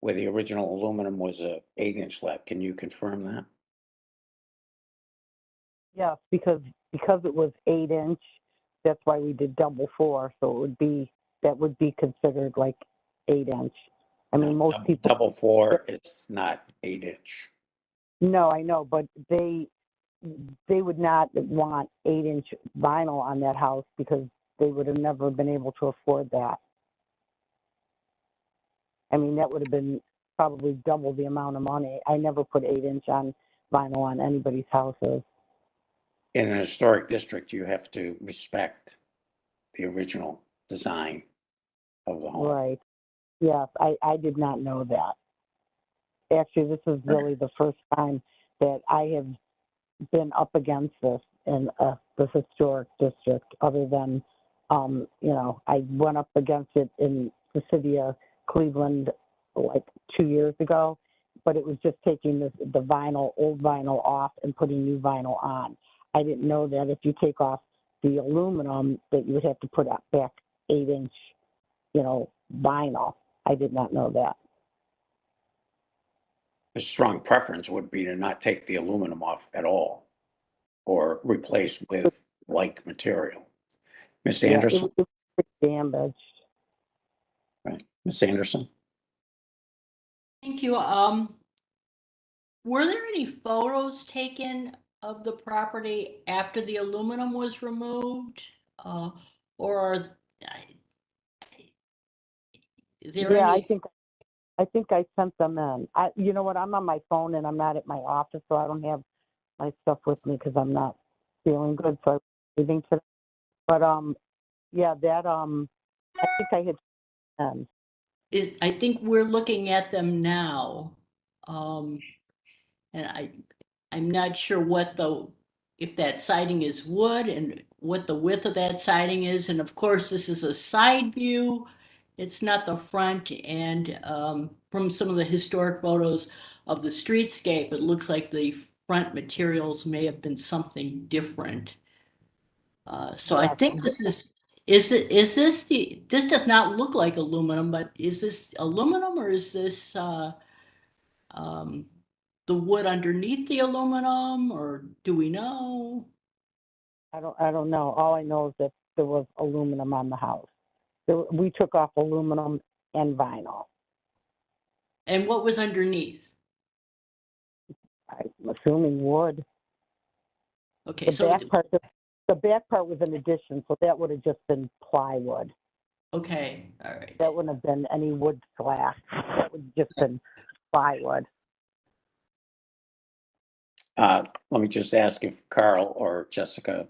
where the original aluminum was a 8-inch lap. Can you confirm that? Yes, because it was 8-inch, that's why we did double 4. So that would be considered like 8-inch. I mean, most people. Double 4 is not 8-inch. No, I know, but they would not want 8-inch vinyl on that house because they would have never been able to afford that. I mean, that would have been probably double the amount of money. I never put 8-inch on vinyl on anybody's houses. In an historic district, you have to respect the original design of the home. Right. Yes, I did not know that. Actually, this is really the first time that I have been up against this in the historic district, other than, I went up against it in the city of Cleveland like 2 years ago, but it was just taking the old vinyl off and putting new vinyl on. I didn't know that if you take off the aluminum that you would have to put back 8-inch, vinyl. I did not know that. A strong preference would be to not take the aluminum off at all or replace with like material. Ms. Anderson? It was damaged. Right. Ms. Anderson? Thank you. Were there any photos taken of the property after the aluminum was removed? Or is there Yeah, any? I think I sent them in. You know what? I'm on my phone and I'm not at my office, so I don't have my stuff with me because I'm not feeling good. So I'm leaving today. But yeah, that I think I had. I think we're looking at them now, and I'm not sure if that siding is wood and what the width of that siding is. And of course, this is a side view. It's not the front. And from some of the historic photos of the streetscape, it looks like the front materials may have been something different. So I think this does not look like aluminum, but is this aluminum or is this the wood underneath the aluminum, or do we know? I don't know. All I know is that there was aluminum on the house. We took off aluminum and vinyl. And what was underneath? I'm assuming wood. Okay, the back part was an addition, so that would have just been plywood. Okay, all right. That wouldn't have been any wood glass. That would have just been plywood. Let me just ask if Carl or Jessica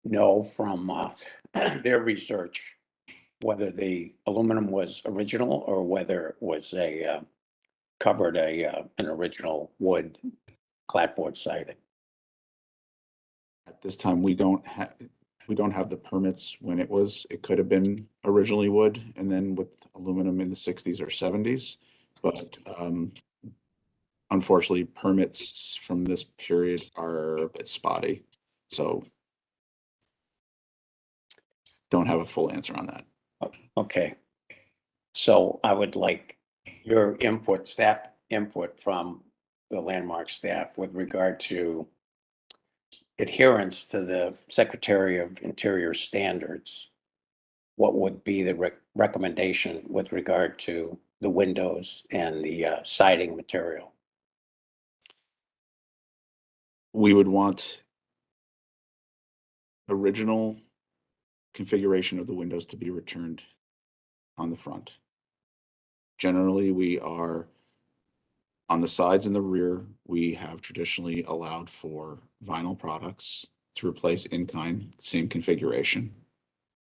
know from their research whether the aluminum was original or whether it was covered an original wood clapboard siding. At this time, we don't have the permits when it could have been originally wood and then with aluminum in the 60s or 70s. But unfortunately, permits from this period are a bit spotty. So don't have a full answer on that. Okay. So I would like your input, staff input from the Landmark staff with regard to adherence to the Secretary of Interior standards. What would be the recommendation with regard to the windows and the siding material? We would want original configuration of the windows to be returned on the front. Generally, we are on the sides and the rear, we have traditionally allowed for vinyl products to replace in-kind, same configuration.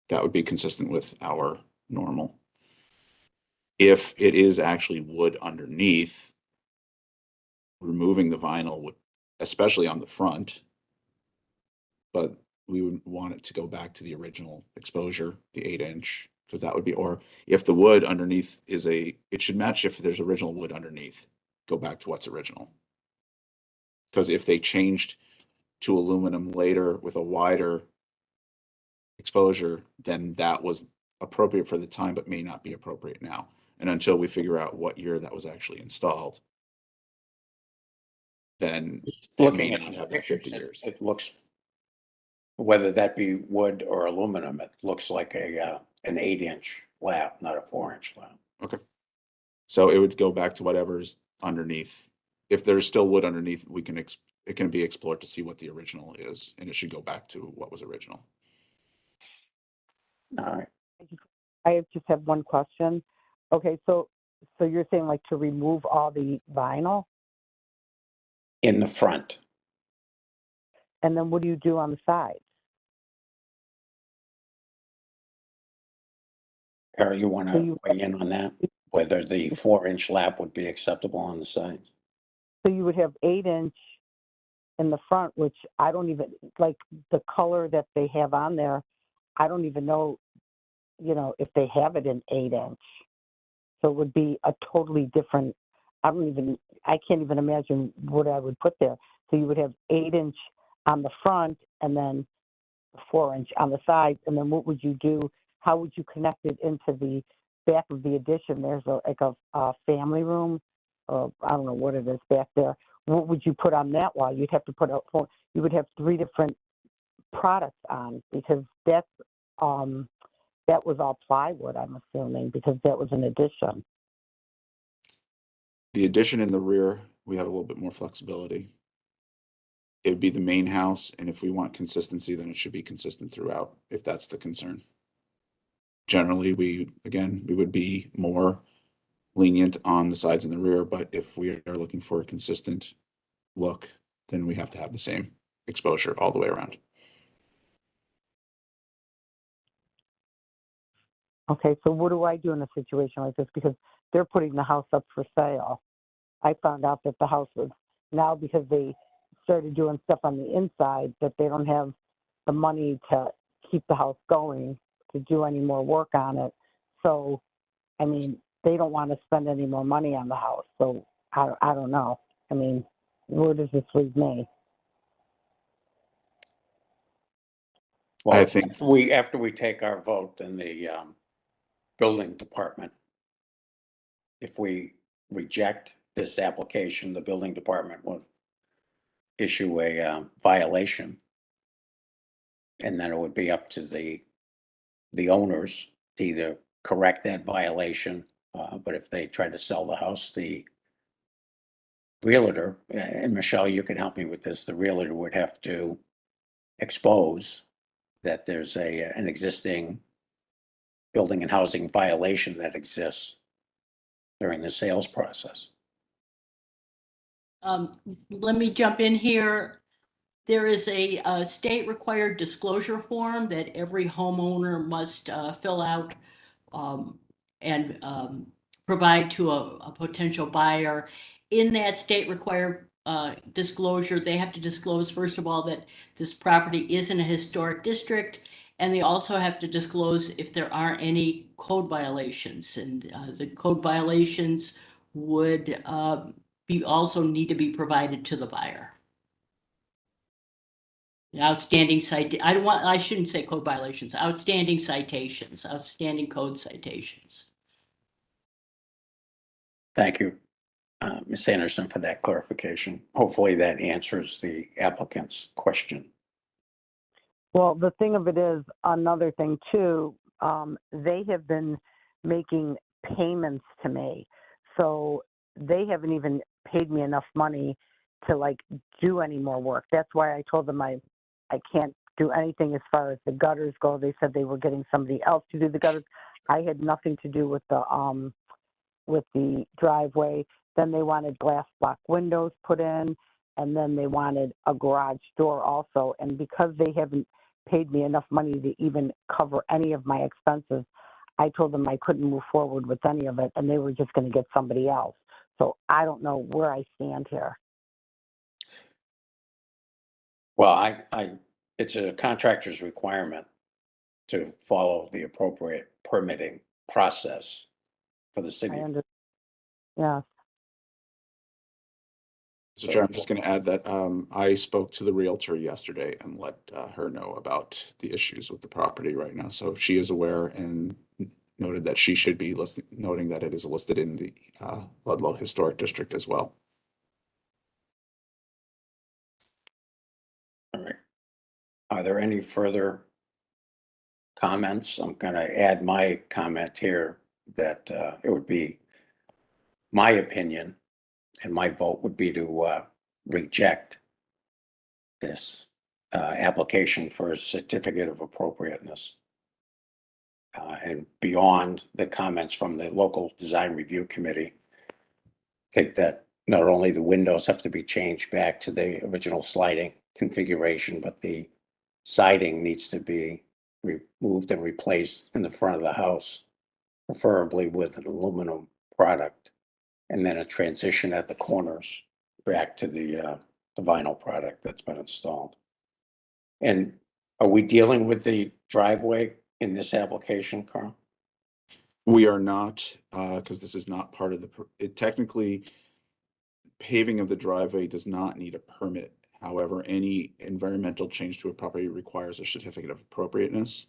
That would be consistent with our normal. If it is actually wood underneath, removing the vinyl would, especially on the front, but we would want it to go back to the original exposure, the 8-inch, because that would be, or if the wood underneath it should match if there's original wood underneath, go back to what's original. Because if they changed to aluminum later with a wider exposure, then that was appropriate for the time, but may not be appropriate now. And until we figure out what year that was actually installed, then it may not have that 50 years. It looks, whether that be wood or aluminum, it looks like an 8-inch lap, not a 4-inch lap. Okay. So it would go back to whatever's underneath. If there's still wood underneath, it can be explored to see what the original is, and it should go back to what was original. All right. I just have one question. Okay, so you're saying like to remove all the vinyl, In the front. and then what do you do on the sides? Carol, you want So to you- weigh in on that? Whether the 4-inch lap would be acceptable on the sides? So you would have 8-inch in the front, which I don't even, like the color that they have on there, I don't even know, if they have it in 8-inch. So it would be a totally different, I can't even imagine what I would put there. So you would have 8-inch on the front and then 4-inch on the sides. And then what would you do? How would you connect it into the back of the addition? There's a family room, or I don't know what it is back there. What would you put on that wall? You'd have to put you would have 3 different products on, because that was all plywood, I'm assuming, because that was an addition. The addition in the rear, we have a little bit more flexibility. It would be the main house, and if we want consistency, then it should be consistent throughout, if that's the concern. Generally, we would be more lenient on the sides and the rear, but if we are looking for a consistent look, then we have to have the same exposure all the way around. Okay, so what do I do in a situation like this? Because they're putting the house up for sale. I found out that the house was, now because they started doing stuff on the inside, that they don't have the money to keep the house going, to do any more work on it. So, I mean, they don't want to spend any more money on the house. So I don't know. I mean, where does this leave me? Well, I think after we take our vote in the building department, if we reject this application, the building department will issue a violation. And then it would be up to the owners to either correct that violation, but if they try to sell the house, the realtor, and Michelle, you can help me with this, the realtor would have to expose that there's an existing building and housing violation that exists during the sales process. Let me jump in here. There is a state required disclosure form that every homeowner must fill out and provide to a potential buyer. In that state required disclosure. They have to disclose, first of all, that this property is in a historic district, and they also have to disclose if there are any code violations. And the code violations would be also need to be provided to the buyer. Outstanding I shouldn't say code violations, outstanding citations, outstanding code citations. Thank you, Ms. Anderson, for that clarification. Hopefully that answers the applicant's question. Well, the thing of it is, another thing too, they have been making payments to me. So they haven't even paid me enough money to like do any more work. That's why I told them I can't do anything as far as the gutters go. They said they were getting somebody else to do the gutters. I had nothing to do with the driveway. Then they wanted glass block windows put in, and then they wanted a garage door also. And because they haven't paid me enough money to even cover any of my expenses, I told them I couldn't move forward with any of it, and they were just going to get somebody else. So I don't know where I stand here. Well, it's a contractor's requirement to follow the appropriate permitting process for the city. Yeah. Mr. Chair, I'm just going to add that I spoke to the Realtor yesterday and let her know about the issues with the property right now. So she is aware and noted that she should be noting that it is listed in the Ludlow Historic District as well. All right. Are there any further comments? I'm going to add my comment here that it would be my opinion, and my vote would be to reject this application for a certificate of appropriateness. And beyond the comments from the local design review committee, I think that not only the windows have to be changed back to the original sliding configuration, but the siding needs to be removed and replaced in the front of the house, preferably with an aluminum product, and then a transition at the corners back to the vinyl product that's been installed. And are we dealing with the driveway in this application, Carl? We are not, because this is not part of technically, paving of the driveway does not need a permit. However, any environmental change to a property requires a certificate of appropriateness.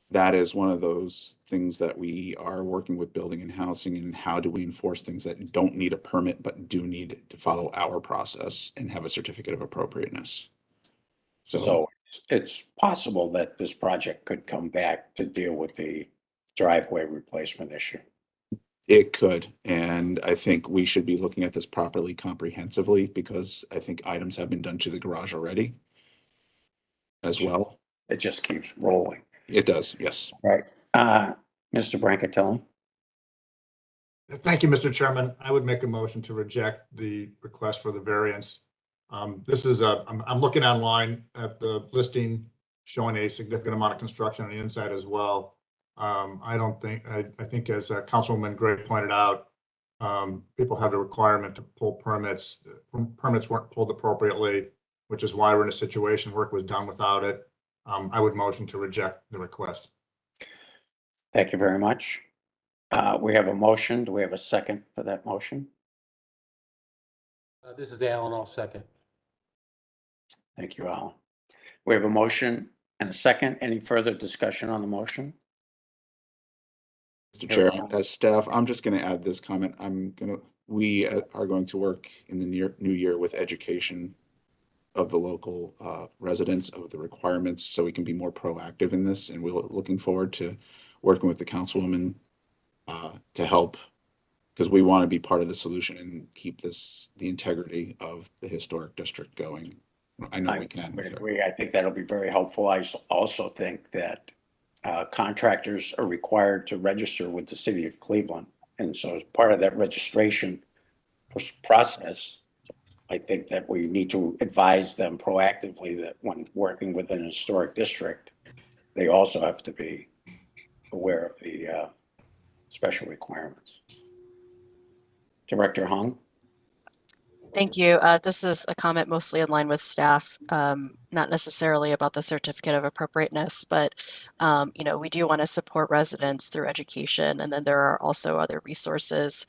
That is one of those things that we are working with building and housing, and how do we enforce things that don't need a permit but do need to follow our process and have a certificate of appropriateness. So it's possible that this project could come back to deal with the driveway replacement issue. It could, and I think we should be looking at this properly, comprehensively, because I think items have been done to the garage already as well. It just keeps rolling. It does, yes. Right. Mr. Brancatelli? Thank you, Mr. Chairman. I would make a motion to reject the request for the variance. This is I'm looking online at the listing showing a significant amount of construction on the inside as well. I think as Councilwoman Gray pointed out, people have the requirement to pull permits. Permits weren't pulled appropriately, which is why we're in a situation work was done without it. I would motion to reject the request. Thank you very much. We have a motion. Do we have a second for that motion? This is Alan. I'll second. Thank you, Alan. We have a motion and a second. Any further discussion on the motion? Mr. Chair, as staff, I'm just going to add this comment. We are going to work in the new year with education of the local residents of the requirements, so we can be more proactive in this. And we're looking forward to working with the councilwoman to help, because we want to be part of the solution and keep the integrity of the historic district going. I know we can. I agree. I think that'll be very helpful. I also think that contractors are required to register with the city of Cleveland. And so as part of that registration process, I think that we need to advise them proactively that when working within a historic district, they also have to be aware of the special requirements. Director Hung? Thank you. This is a comment mostly in line with staff, not necessarily about the certificate of appropriateness, but we do want to support residents through education, and then there are also other resources,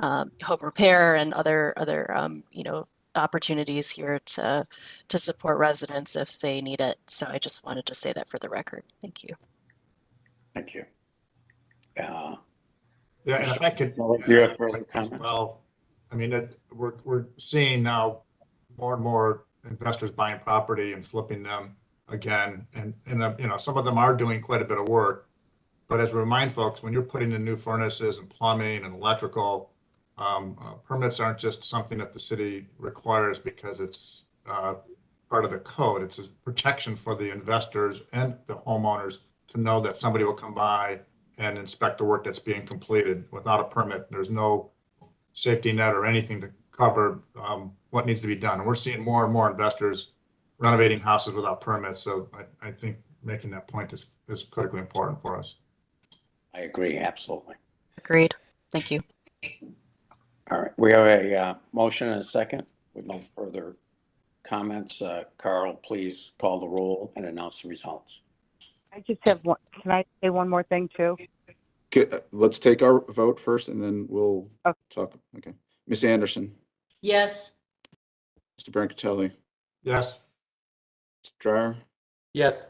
home repair and other opportunities here to support residents if they need it. So I just wanted to say that for the record. Thank you. Thank you. Yeah, and if I could. Do you have further comments? Well, I mean, we're seeing now more and more investors buying property and flipping them again. And some of them are doing quite a bit of work. But as we remind folks, when you're putting in new furnaces and plumbing and electrical, permits aren't just something that the city requires because it's part of the code. It's a protection for the investors and the homeowners to know that somebody will come by and inspect the work that's being completed. Without a permit, there's no safety net or anything to cover what needs to be done. And we're seeing more and more investors renovating houses without permits. So I think making that point is critically important for us. I agree, absolutely. Agreed. Thank you. All right, we have a motion and a second with no further comments. Carl, please call the roll and announce the results. I just have one. Can I say one more thing too? Okay, let's take our vote first and then we'll talk. Okay. Ms. Anderson, Yes. Mr. Brancatelli, Yes. Mr. Dryer, Yes.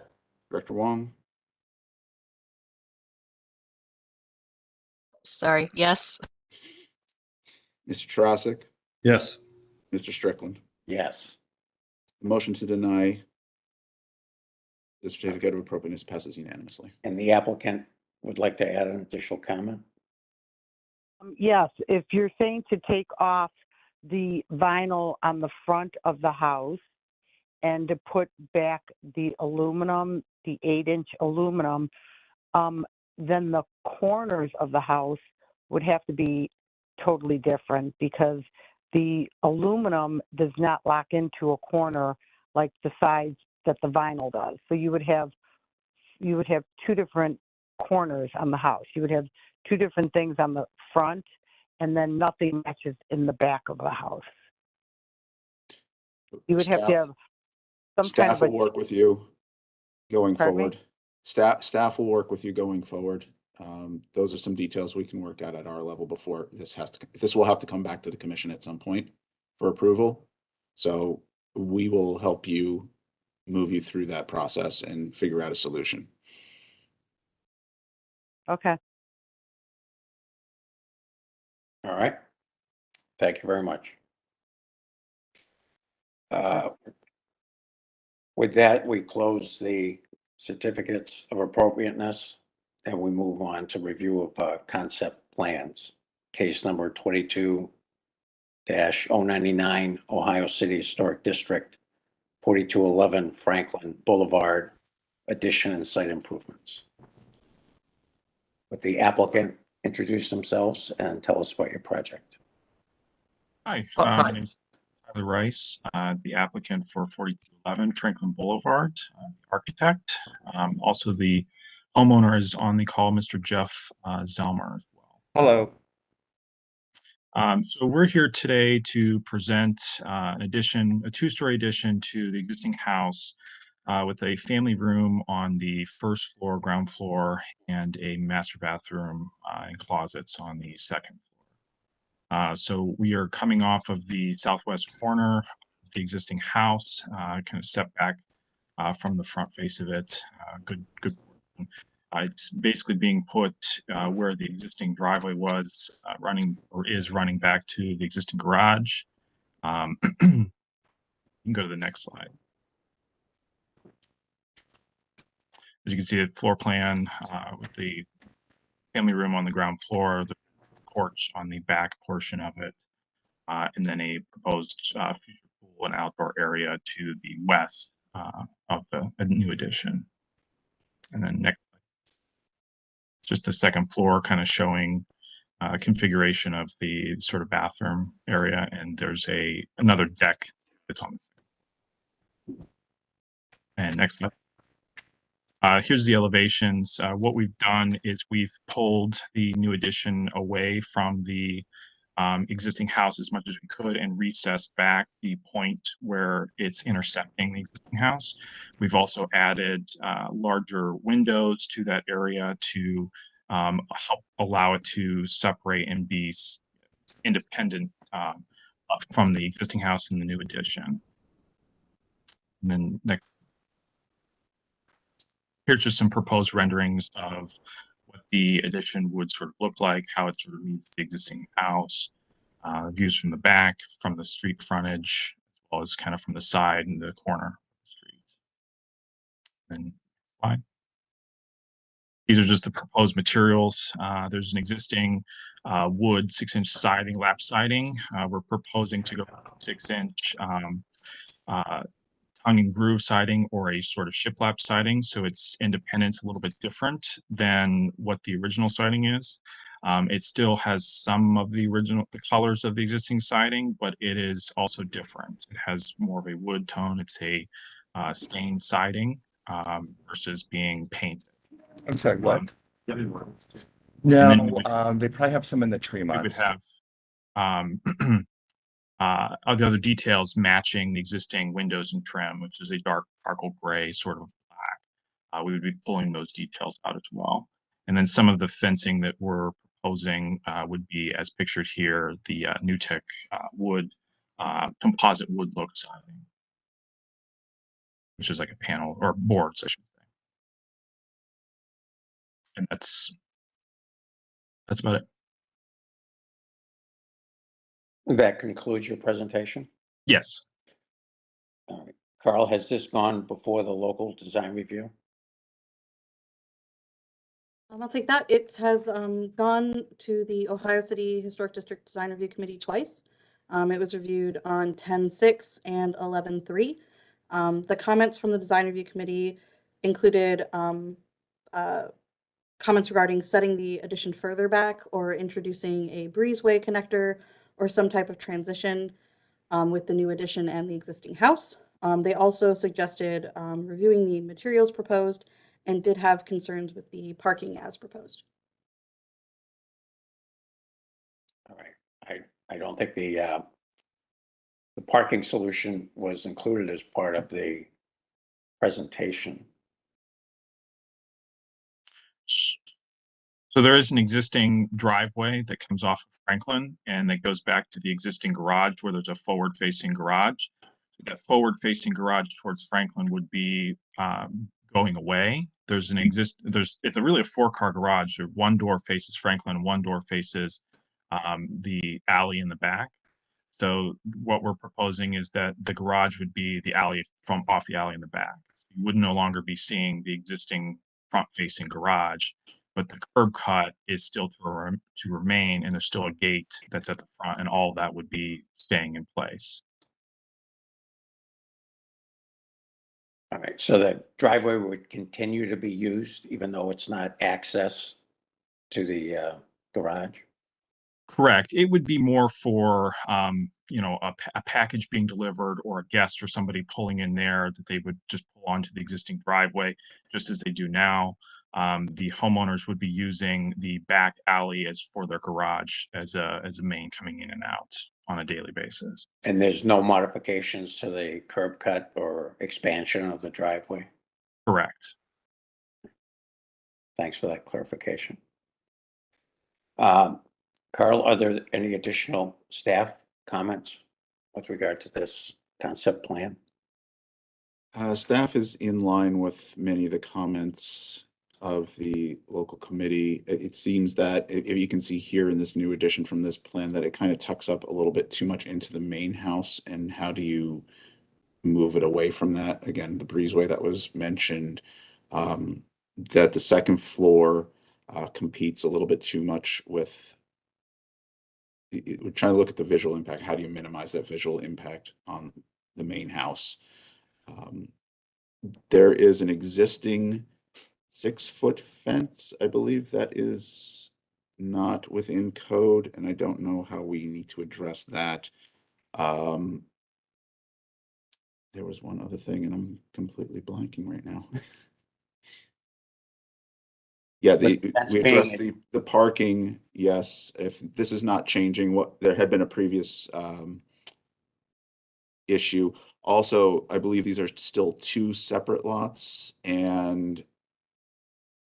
Director Wong, Sorry. Yes. Mr. Tarasik, Yes. Mr. Strickland. Yes. The motion to deny the certificate of appropriateness passes unanimously. And the applicant would like to add an additional comment? Yes, if you're saying to take off the vinyl on the front of the house and to put back the aluminum, the 8-inch aluminum, then the corners of the house would have to be totally different because the aluminum does not lock into a corner like the sides that the vinyl does. So you would have two different corners on the house. You would have two different things on the front, and then nothing matches in the back of the house. You would have to have some kind of Staff will work with you going forward. Staff will work with you going forward. Those are some details we can work out at our level before this will have to come back to the commission at some point for approval. So we will help you move you through that process and figure out a solution. Okay. All right. Thank you very much. With that, we close the certificates of appropriateness and we move on to review of concept plans. Case number 22-099, Ohio City Historic District, 4211 Franklin Boulevard, addition and site improvements. Would the applicant introduce themselves and tell us about your project? Hi, my name is Tyler Rice, the applicant for 4211 Franklin Boulevard, architect. Also, the homeowner is on the call, Mr. Jeff Zelmer as well. Hello. So we're here today to present an addition, a two-story addition to the existing house with a family room on the first floor, ground floor, and a master bathroom and closets on the second floor. So we are coming off of the southwest corner of the existing house, kind of set back from the front face of it. Good. It's basically being put where the existing driveway was is running back to the existing garage. You can go to the next slide. As you can see, the floor plan with the family room on the ground floor, the porch on the back portion of it, and then a proposed future pool and outdoor area to the west of the new addition. And then next, just the second floor kind of showing configuration of the sort of bathroom area, and there's another deck that's on. And next up. Here's the elevations. What we've done is we've pulled the new addition away from the existing house as much as we could and recessed back the point where it's intersecting the existing house. We've also added larger windows to that area to help allow it to separate and be independent from the existing house and the new addition. And then next, here's just some proposed renderings of what the addition would sort of look like, how it sort of meets the existing house, views from the back, from the street frontage, as well as kind of from the side and the corner of the street. And fine. These are just the proposed materials. There's an existing wood 6-inch siding, lap siding. We're proposing to go 6-inch tongue and groove siding or a sort of shiplap siding. So its independence a little bit different than what the original siding is. It still has some of the colors of the existing siding, but it is also different. It has more of a wood tone. It's a stained siding versus being painted. I'm sorry, what? And No, then they probably have some in the tree we would months. have the other details matching the existing windows and trim, which is a dark charcoal gray, sort of black. We would be pulling those details out as well. And then some of the fencing that we're proposing would be, as pictured here, the NewTek wood, composite wood look siding, which is like a panel or boards, I should say. And that's about it. That concludes your presentation? Yes. All right. Carl, has this gone before the local design review? I'll take that. It has gone to the Ohio City Historic District Design Review Committee twice. It was reviewed on 10/6 and 11/3. The comments from the Design Review Committee included comments regarding setting the addition further back or introducing a breezeway connector or some type of transition with the new addition and the existing house. They also suggested reviewing the materials proposed and did have concerns with the parking as proposed. All right. I don't think the parking solution was included as part of the presentation. So there is an existing driveway that comes off of Franklin and that goes back to the existing garage where there's a forward-facing garage. So that forward-facing garage towards Franklin would be going away. There's it's really a 4-car garage. One door faces Franklin, one door faces the alley in the back. So what we're proposing is that the garage would be the alley off the alley in the back. You would no longer be seeing the existing front-facing garage, but the curb cut is still to remain, and there's still a gate that's at the front, and all of that would be staying in place. All right, so the driveway would continue to be used even though it's not access to the garage? Correct. It would be more for, a package being delivered or a guest or somebody pulling in there that they would just pull onto the existing driveway, just as they do now. The homeowners would be using the back alley as for their garage as a main coming in and out on a daily basis. And there's no modifications to the curb cut or expansion of the driveway? Correct. Thanks for that clarification. Carl, are there any additional staff comments with regard to this concept plan? Staff is in line with many of the comments of the local committee. It seems that if you can see here in this new addition from this plan that it kind of tucks up a little bit too much into the main house. And how do you move it away from that? Again, the breezeway that was mentioned, that the second floor competes a little bit too much with. We're trying to look at the visual impact. How do you minimize that visual impact on the main house? There is an existing 6-foot fence, I believe, that is not within code, and I don't know how we need to address that. There was one other thing, and I'm completely blanking right now. Yeah, But that's we being- addressed the parking, yes. If this is not changing, there had been a previous issue. Also, I believe these are still two separate lots, and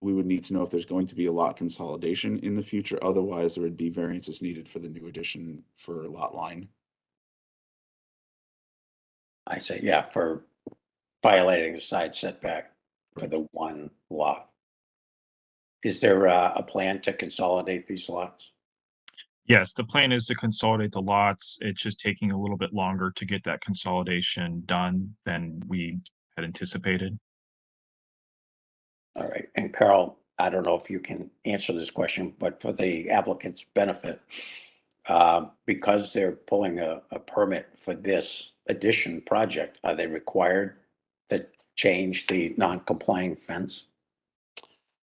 we would need to know if there's going to be a lot consolidation in the future. Otherwise, there would be variances needed for the new addition for lot line. I say, yeah, for violating the side setback for the one lot. Is there a plan to consolidate these lots? Yes, the plan is to consolidate the lots. It's just taking a little bit longer to get that consolidation done than we had anticipated. All right, and Carl, I don't know if you can answer this question, but for the applicant's benefit, because they're pulling a permit for this addition project, are they required to change the non-complying fence?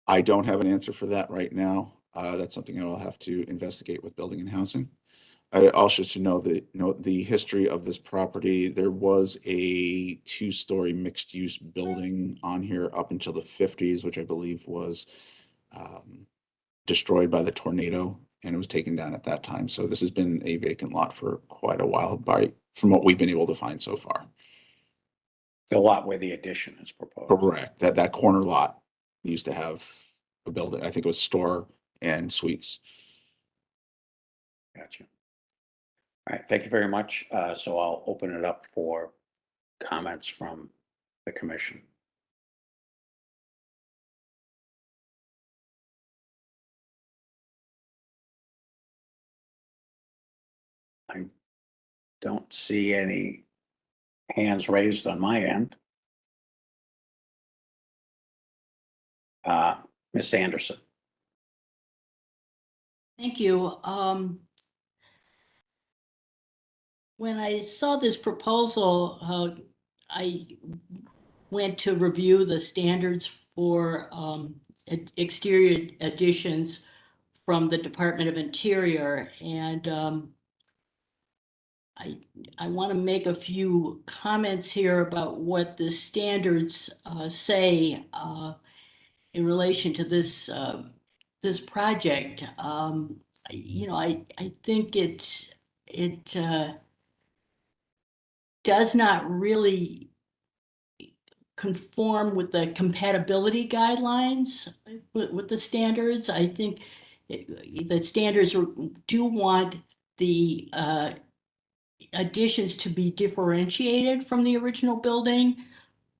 I don't have an answer for that right now. That's something I will have to investigate with Building and Housing. I also should know the history of this property. There was a two-story mixed-use building on here up until the 50s, which I believe was destroyed by the tornado, and it was taken down at that time. So this has been a vacant lot for quite a while from what we've been able to find so far. The lot where the addition is proposed. Correct. That corner lot used to have a building. I think it was store and suites. Gotcha. All right, thank you very much. So I'll open it up for comments from the commission. I don't see any hands raised on my end. Ms. Anderson. Thank you. When I saw this proposal, I went to review the standards for exterior additions from the Department of Interior, and I want to make a few comments here about what the standards say in relation to this this project. I think it does not really conform with the compatibility guidelines with the standards. I think the standards do want the additions to be differentiated from the original building,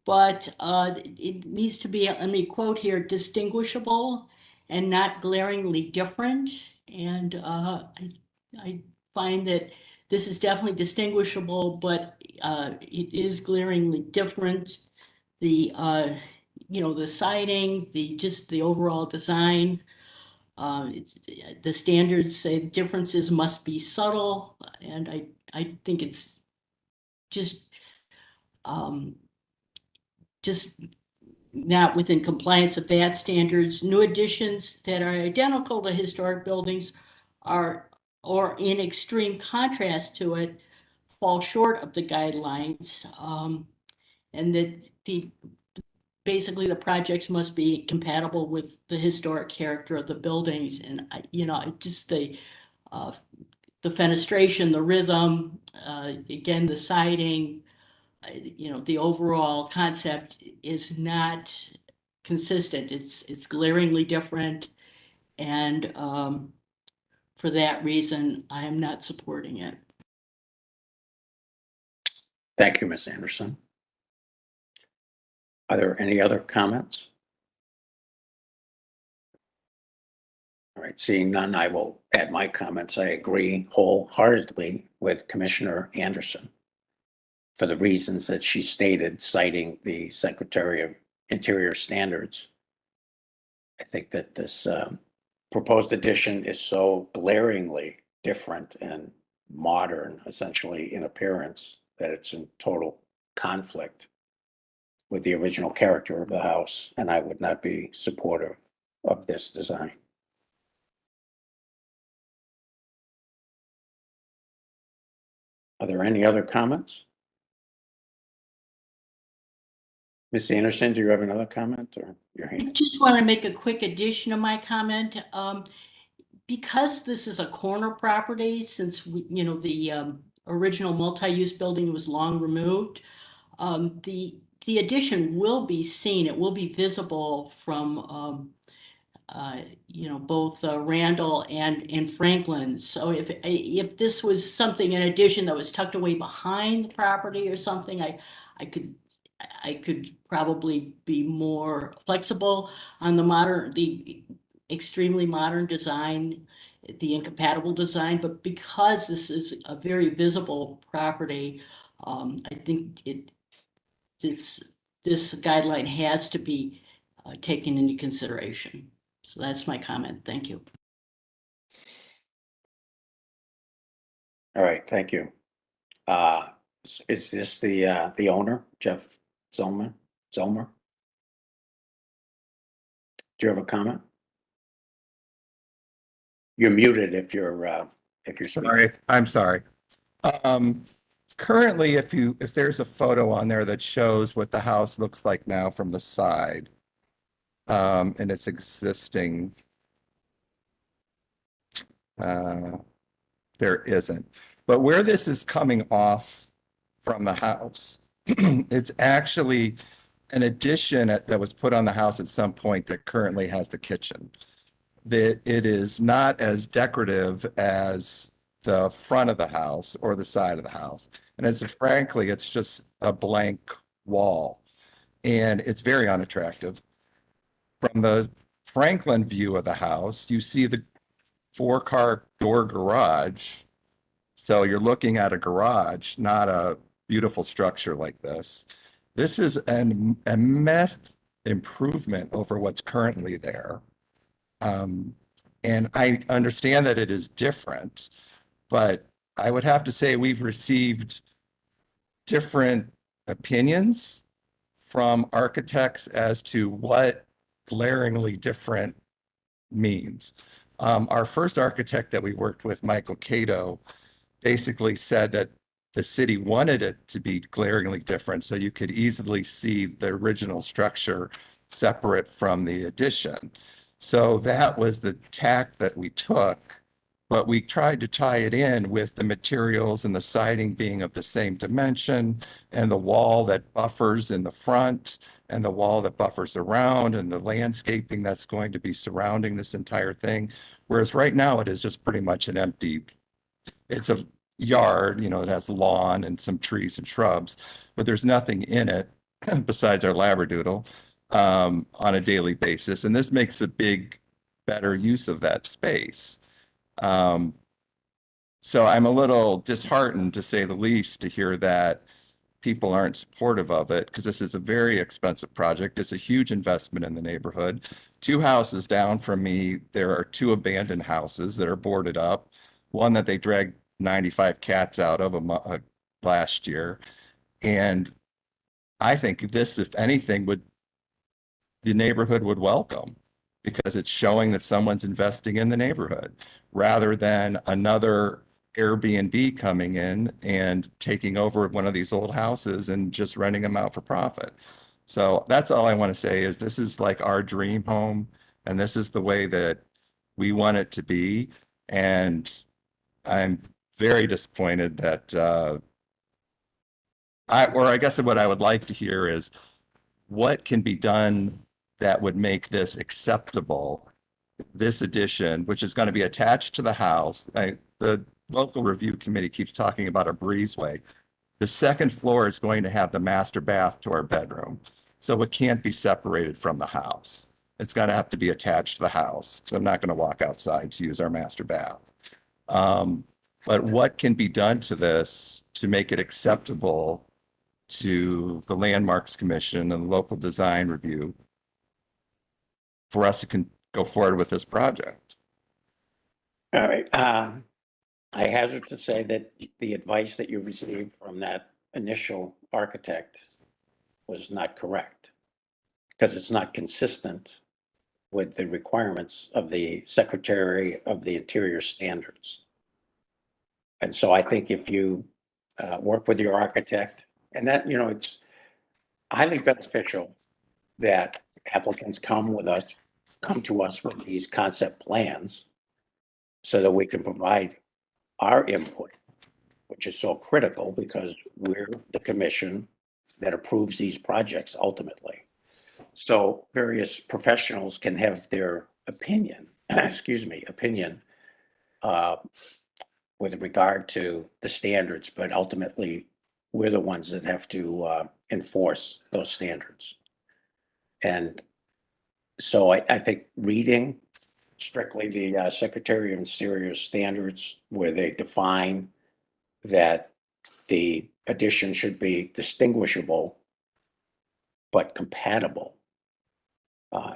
but it needs to be, let me quote here, distinguishable and not glaringly different. And I find that this is definitely distinguishable, but it is glaringly different. The the siding, just the overall design. The standards say differences must be subtle, and I think it's just not within compliance with that standards. New additions that are identical to historic buildings are, or in extreme contrast to it, fall short of the guidelines, and that basically the projects must be compatible with the historic character of the buildings. And just the fenestration, the rhythm, again, the siding, the overall concept is not consistent. It's glaringly different, and for that reason, I am not supporting it. Thank you, Ms. Anderson. Are there any other comments? All right, seeing none, I will add my comments. I agree wholeheartedly with Commissioner Anderson for the reasons that she stated, citing the Secretary of Interior standards. I think that this proposed addition is so glaringly different and modern, essentially, in appearance, that it's in total conflict with the original character of the house, and I would not be supportive of this design. Are there any other comments? Ms. Anderson, do you have another comment or your I hand? just want to make a quick addition to my comment. Because this is a corner property, since the original multi-use building was long removed, the addition will be seen. It will be visible from both Randall and Franklin. So if this was something in addition that was tucked away behind the property or something, I could probably be more flexible on the extremely modern design, the incompatible design, but because this is a very visible property, I think this guideline has to be taken into consideration. So that's my comment. Thank you. All right, thank you. Is this the owner, Jeff Zolmer? Do you have a comment? You're muted if you're speaking. Sorry, I'm sorry. Currently, if there's a photo on there that shows what the house looks like now from the side, and it's existing, there isn't. But where this is coming off from the house, it's actually an addition that was put on the house at some point that currently has the kitchen. That it is not as decorative as the front of the house or the side of the house. And frankly, it's just a blank wall. And it's very unattractive. From the Franklin view of the house, you see the 4-car door garage. So you're looking at a garage, not a beautiful structure like this. This is a immense improvement over what's currently there. And I understand that it is different, but I would have to say we've received different opinions from architects as to what glaringly different means. Our first architect that we worked with, Michael Cato, basically said that the city wanted it to be glaringly different so you could easily see the original structure separate from the addition. So that was the tack that we took, but we tried to tie it in with the materials and the siding being of the same dimension and the wall that buffers in the front and the wall that buffers around and the landscaping that's going to be surrounding this entire thing. Whereas right now it is just pretty much an empty, it's a yard, it has lawn and some trees and shrubs, but there's nothing in it besides our Labradoodle on a daily basis. And this makes a big, better use of that space. So I'm a little disheartened, to say the least, to hear that people aren't supportive of it, because this is a very expensive project. It's a huge investment in the neighborhood. 2 houses down from me, there are 2 abandoned houses that are boarded up. One that they dragged 95 cats out of last year. And I think this, if anything, the neighborhood would welcome, because it's showing that someone's investing in the neighborhood rather than another Airbnb coming in and taking over one of these old houses and just renting them out for profit. So that's all I want to say is this is like our dream home, and this is the way that we want it to be. And I'm very disappointed that, I guess what I would like to hear is what can be done that would make this acceptable, this addition, which is going to be attached to the house. The local review committee keeps talking about a breezeway. The second floor is going to have the master bath to our bedroom. So it can't be separated from the house. It's going to have to be attached to the house. So I'm not going to walk outside to use our master bath. But what can be done to this to make it acceptable to the Landmarks Commission and the local design review for us to go forward with this project? All right. I hazard to say that the advice that you received from that initial architect was not correct, because it's not consistent with the requirements of the Secretary of the Interior standards. And so I think if you work with your architect, and that, highly beneficial that applicants come to us with these concept plans so that we can provide our input, which is so critical because we're the commission that approves these projects ultimately. So various professionals can have their opinion, opinion with regard to the standards, but ultimately we're the ones that have to enforce those standards. And so I think reading strictly the Secretary of Interior standards where they define that the addition should be distinguishable but compatible.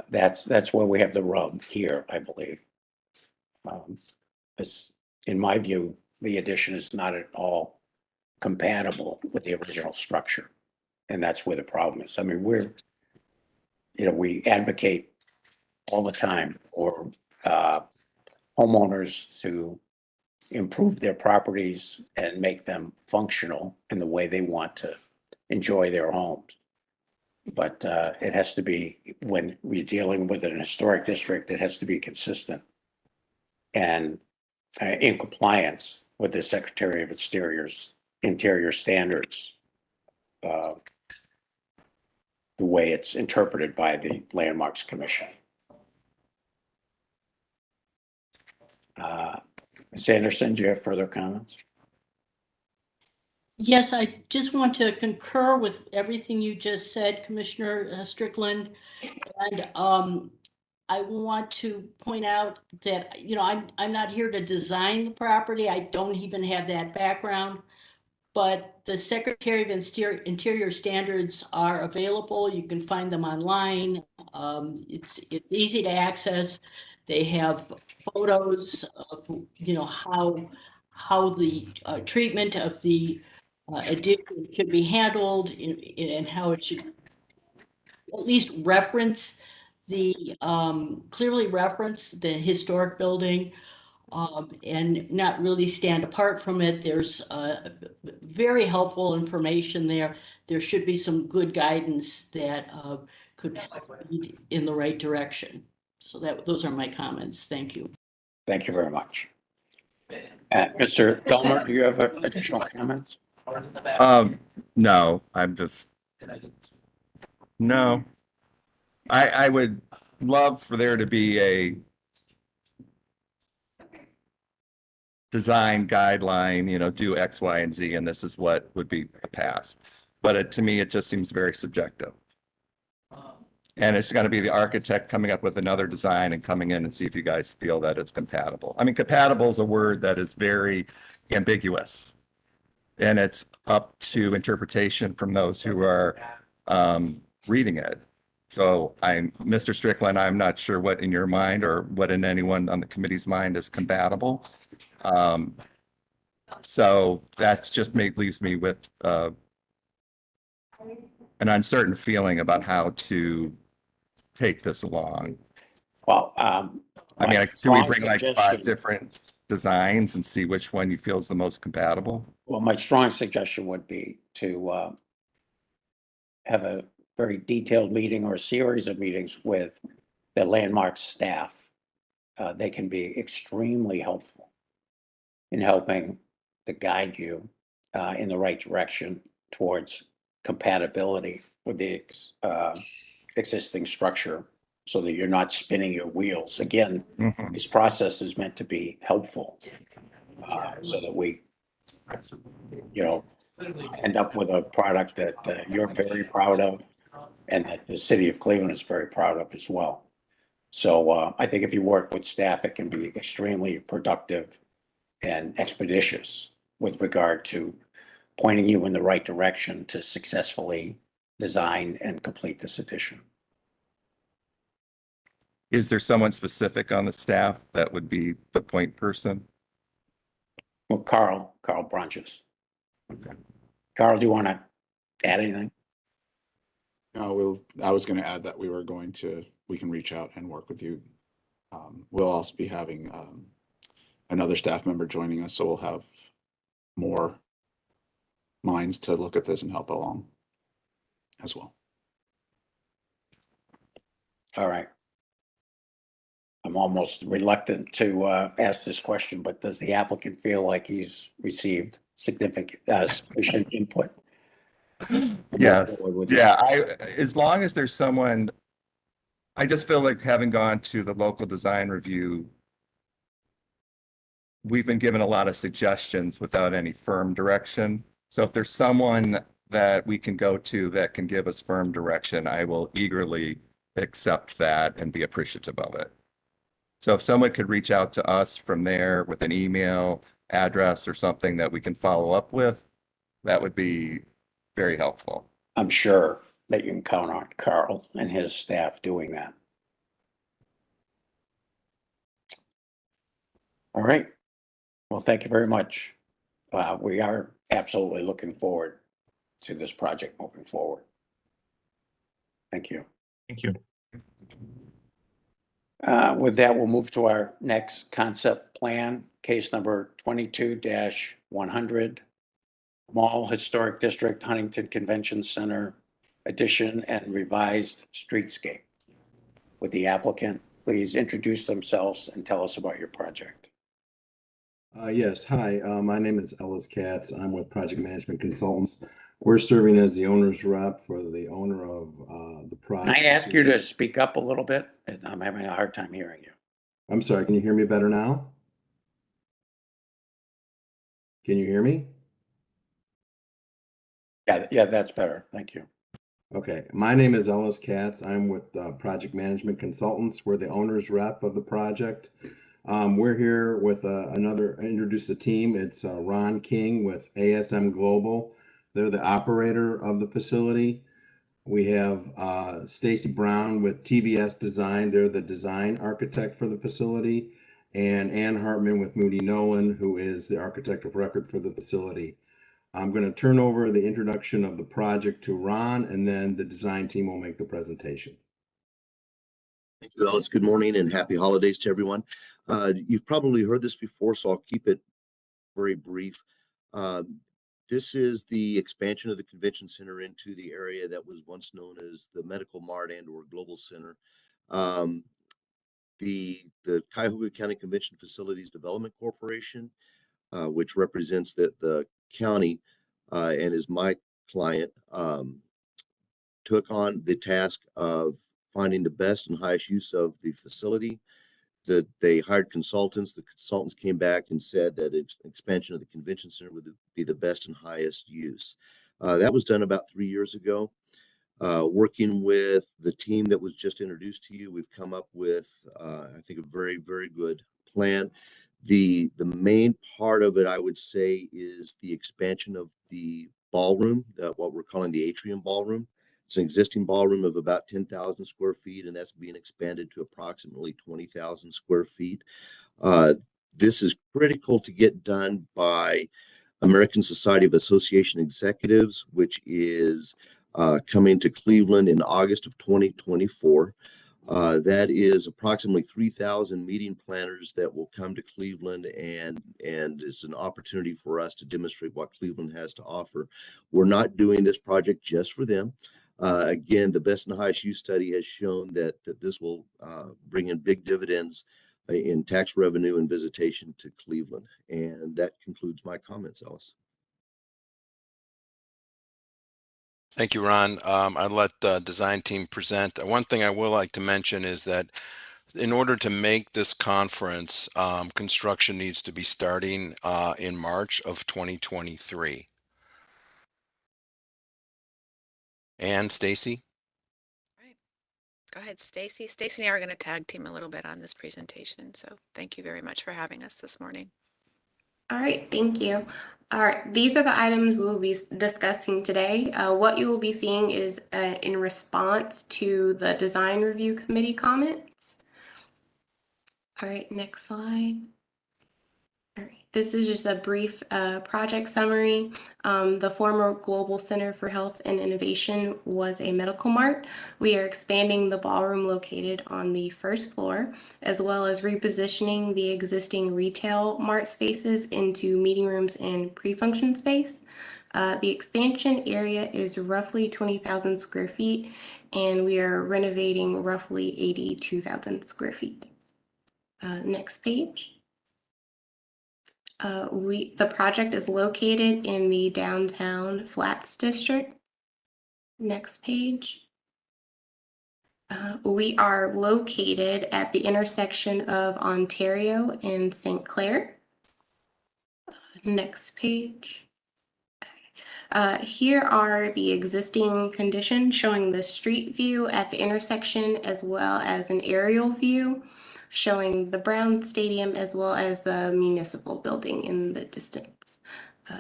That's where we have the rub here, I believe. In my view, the addition is not at all compatible with the original structure. And that's where the problem is. I mean, we advocate all the time for homeowners to improve their properties and make them functional in the way they want to enjoy their homes. But it has to be, when we're dealing with an historic district, it has to be consistent and in compliance with the Secretary of Interior standards, the way it's interpreted by the Landmarks Commission. Ms. Anderson, do you have further comments? Yes, I just want to concur with everything you just said, Commissioner Strickland. And I want to point out that, I'm not here to design the property. I don't even have that background. But the Secretary of Interior standards are available. You can find them online. It's easy to access. They have photos of, how the treatment of the addition should be handled and how it should at least clearly reference the historic building. And not really stand apart from it. There's very helpful information there. There should be some good guidance that could lead in the right direction. So those are my comments. Thank you. Thank you very much. Mr. Delmer, do you have additional comments? No, no. I would love for there to be a design guideline, do X, Y, and Z, and this is what would be passed. But to me, it just seems very subjective. And it's going to be the architect coming up with another design and coming in and see if you guys feel that it's compatible. I mean, compatible is a word that is very ambiguous. And it's up to interpretation from those who are reading it. So Mr. Strickland, I'm not sure what in your mind or what in anyone on the committee's mind is compatible. So that's just leaves me with an uncertain feeling about how to take this along. Well, can we bring like 5 different designs and see which one you feel is the most compatible? Well, my strong suggestion would be to have a very detailed meeting or a series of meetings with the Landmarks staff. They can be extremely helpful in helping to guide you in the right direction towards compatibility with the existing structure so that you're not spinning your wheels. Again, this process is meant to be helpful so that we, end up with a product that you're very proud of and that the city of Cleveland is very proud of as well. So I think if you work with staff, it can be extremely productive and expeditious with regard to pointing you in the right direction to successfully design and complete this addition. Is there someone specific on the staff that would be the point person? Well, Carl Brunches. Okay. Carl, do you want to add anything? No, I was going to add that we can reach out and work with you. We'll also be having another staff member joining us, so we'll have more minds to look at this and help along as well. All right. I'm almost reluctant to ask this question, but does the applicant feel like he's received sufficient input? Yes, forward with yeah, as long as there's someone, I just feel like having gone to the local design review, we've been given a lot of suggestions without any firm direction. So if there's someone that we can go to that can give us firm direction, I will eagerly accept that and be appreciative of it. So if someone could reach out to us from there with an email address or something that we can follow up with, that would be very helpful. I'm sure that you can count on Carl and his staff doing that. All right. Well, thank you very much. We are absolutely looking forward to this project moving forward. Thank you. Thank you. With that, we'll move to our next concept plan, case number 22-100, Mall Historic District, Huntington Convention Center, addition and revised streetscape. Would the applicant please introduce themselves and tell us about your project? Yes, hi, my name is Ellis Katz. I'm with Project Management Consultants. We're serving as the owner's rep for the owner of the project. Can I ask you to speak up a little bit? I'm having a hard time hearing you. I'm sorry, can you hear me better now? Can you hear me? Yeah, that's better. Thank you. Okay, my name is Ellis Katz. I'm with Project Management Consultants. We're the owner's rep of the project. We're here with introduce the team. It's Ron King with ASM Global. They're the operator of the facility. We have Stacy Brown with TVS Design. They're the design architect for the facility. And Ann Hartman with Moody Nolan, who is the architect of record for the facility. I'm going to turn over the introduction of the project to Ron, and then the design team will make the presentation. Thank you, Ellis. Good morning and happy holidays to everyone. You've probably heard this before, so I'll keep it very brief. This is the expansion of the convention center into the area that was once known as the Medical Mart and/or Global Center. The Cuyahoga County Convention Facilities Development Corporation, which represents the county and is my client, took on the task of finding the best and highest use of the facility. That they hired consultants. The consultants came back and said that expansion of the convention center would be the best and highest use. That was done about 3 years ago. Working with the team that was just introduced to you, we've come up with, I think, a very, very good plan. The main part of it, I would say, is the expansion of the ballroom, what we're calling the atrium ballroom. It's an existing ballroom of about 10,000 square feet, and that's being expanded to approximately 20,000 square feet. This is critical to get done by American Society of Association Executives, which is coming to Cleveland in August of 2024. That is approximately 3,000 meeting planners that will come to Cleveland, and it's an opportunity for us to demonstrate what Cleveland has to offer. We're not doing this project just for them. Again, the best and highest use study has shown that this will bring in big dividends in tax revenue and visitation to Cleveland. And that concludes my comments, Ellis. Thank you, Ron. I'll let the design team present. One thing I will like to mention is that in order to make this conference, construction needs to be starting in March of 2023. And Stacy? Go ahead, Stacy. Stacy and I are going to tag team a little bit on this presentation. So thank you very much for having us this morning. All right, thank you. All right, these are the items we'll be discussing today. What you will be seeing is in response to the design review committee comments. All right, next slide. All right, this is just a brief project summary. The former Global Center for Health and Innovation was a medical mart. We are expanding the ballroom located on the first floor, as well as repositioning the existing retail mart spaces into meeting rooms and pre-function space. The expansion area is roughly 20,000 square feet, and we are renovating roughly 82,000 square feet. Next page. The project is located in the downtown Flats district. Next page. We are located at the intersection of Ontario and St. Clair. Next page. Here are the existing conditions showing the street view at the intersection as well as an aerial view showing the Brown Stadium as well as the municipal building in the distance.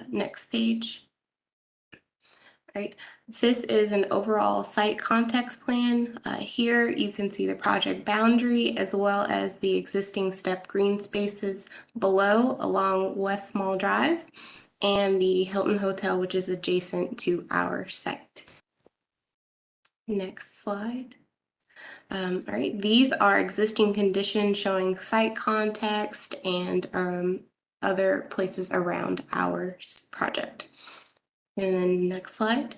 Next page. All right, this is an overall site context plan. Here you can see the project boundary as well as the existing step green spaces below along West Mall Drive and the Hilton Hotel, which is adjacent to our site. Next slide. All right, these are existing conditions showing site context and other places around our project. And then next slide.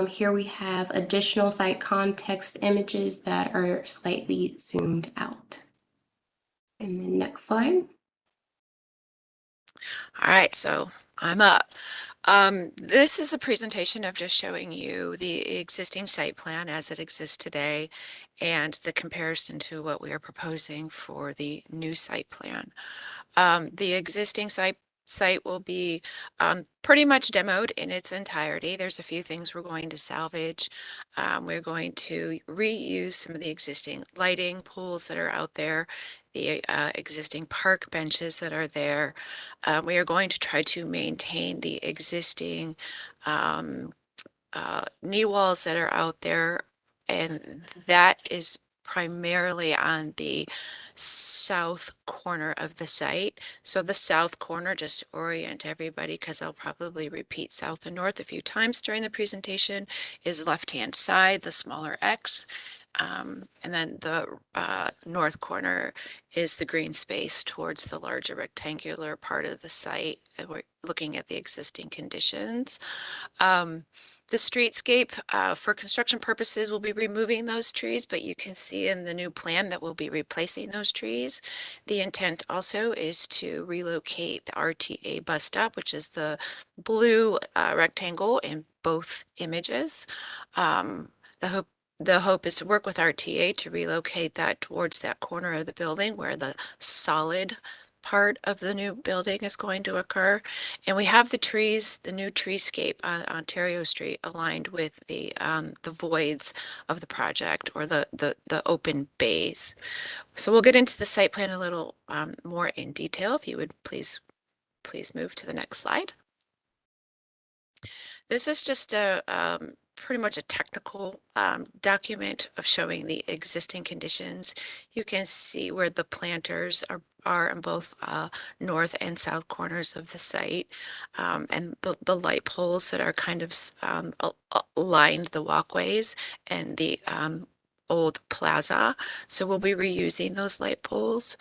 Here we have additional site context images that are slightly zoomed out. And then next slide. All right, so I'm up. This is a presentation of just showing you the existing site plan as it exists today and the comparison to what we are proposing for the new site plan. The existing site will be pretty much demoed in its entirety. There's a few things we're going to salvage. We're going to reuse some of the existing lighting poles that are out there, the existing park benches that are there. We are going to try to maintain the existing knee walls that are out there, and that is primarily on the south corner of the site. So the south corner, just to orient everybody, because I'll probably repeat south and north a few times during the presentation, is left-hand side, the smaller X. And then the north corner is the green space towards the larger rectangular part of the site. And we're looking at the existing conditions. The streetscape, for construction purposes, we'll be removing those trees, but you can see in the new plan that we'll be replacing those trees. The intent also is to relocate the RTA bus stop, which is the blue rectangle in both images. The hope is to work with RTA to relocate that towards that corner of the building where the solid part of the new building is going to occur. And we have the trees, the new treescape on Ontario Street aligned with the voids of the project, or the open bays. So we'll get into the site plan a little more in detail. If you would please move to the next slide. This is just a pretty much a technical document of showing the existing conditions. You can see where the planters are in both north and south corners of the site, and the light poles that are kind of lined the walkways and the old plaza. So we'll be reusing those light poles.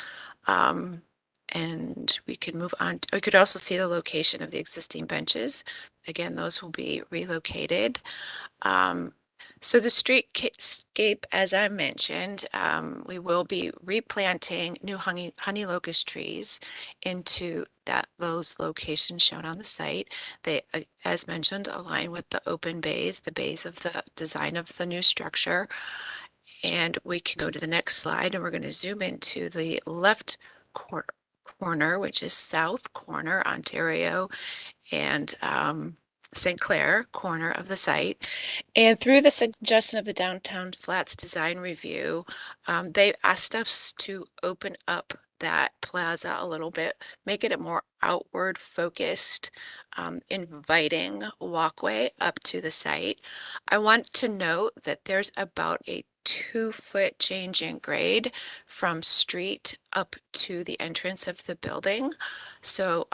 And we can move on. We could also see the location of the existing benches. Again, those will be relocated. So the streetscape, as I mentioned, we will be replanting new honey locust trees into those locations shown on the site. They, as mentioned, align with the open bays, the bays of the design of the new structure. And we can go to the next slide, and we're going to zoom into the left corner, which is south corner, Ontario, and St. Clair corner of the site. And through the suggestion of the Downtown Flats Design Review, they asked us to open up that plaza a little bit, make it a more outward focused, inviting walkway up to the site. I want to note that there's about a 2-foot change in grade from street up to the entrance of the building. So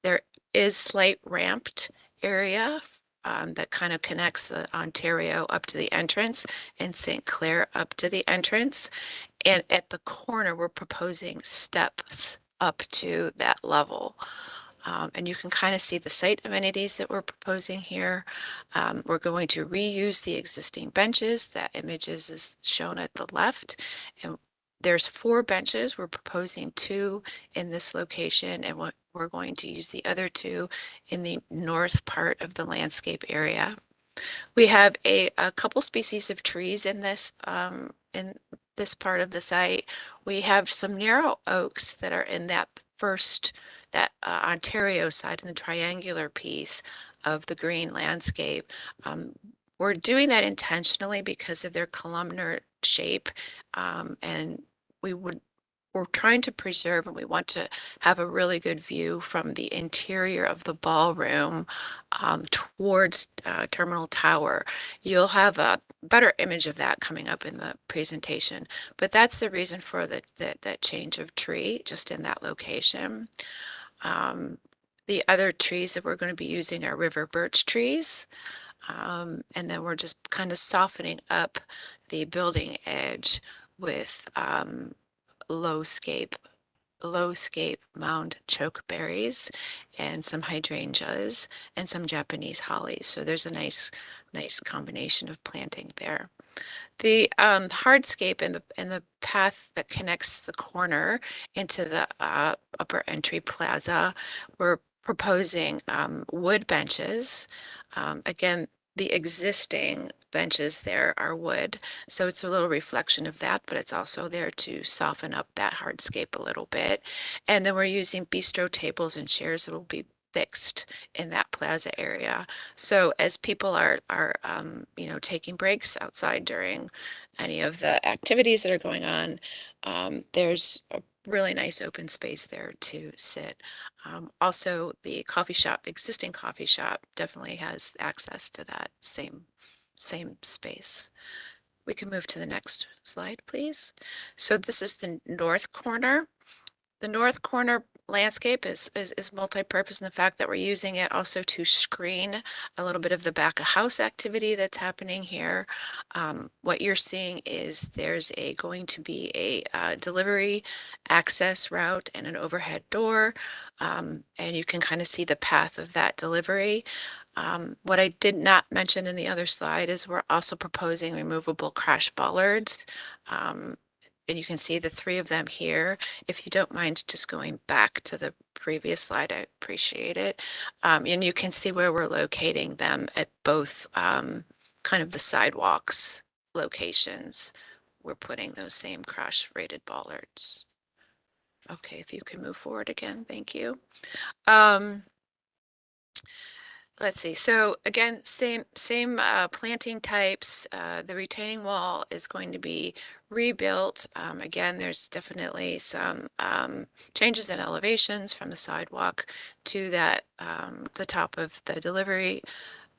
there is slight ramped area that kind of connects the Ontario up to the entrance and St. Clair up to the entrance. And at the corner, we're proposing steps up to that level. And you can kind of see the site amenities that we're proposing here. We're going to reuse the existing benches. That image is shown at the left. And there's 4 benches. We're proposing 2 in this location, and we're going to use the other 2 in the north part of the landscape area. We have a couple species of trees in this part of the site. We have some narrow oaks that are in that Ontario side in the triangular piece of the green landscape. We're doing that intentionally because of their columnar shape, and we're trying to preserve, and we want to have a really good view from the interior of the ballroom towards Terminal Tower. You'll have a better image of that coming up in the presentation, but that's the reason for that change of tree just in that location. The other trees that we're going to be using are river birch trees. And then we're just kind of softening up the building edge with low-scape mound chokeberries and some hydrangeas and some Japanese hollies. So there's a nice combination of planting there. The hardscape and the path that connects the corner into the upper entry plaza, we're proposing wood benches. Again, the existing benches there are wood, so it's a little reflection of that, but it's also there to soften up that hardscape a little bit. And then we're using bistro tables and chairs that will be fixed in that plaza area. So as people are taking breaks outside during any of the activities that are going on, there's a really nice open space there to sit. Also, the existing coffee shop definitely has access to that same space. We can move to the next slide, please. So this is the north corner. The north corner landscape is multi-purpose in the fact that we're using it also to screen a little bit of the back of house activity that's happening here. What you're seeing is there's going to be a delivery access route and an overhead door, and you can kind of see the path of that delivery. What I did not mention in the other slide is we're also proposing removable crash bollards. And you can see the 3 of them here. If you don't mind just going back to the previous slide, I appreciate it. And you can see where we're locating them at both kind of the sidewalks locations. We're putting those same crash rated bollards. Okay, if you can move forward again, thank you. Let's see. So again, same planting types. The retaining wall is going to be rebuilt. Again, there's definitely some changes in elevations from the sidewalk to the top of the delivery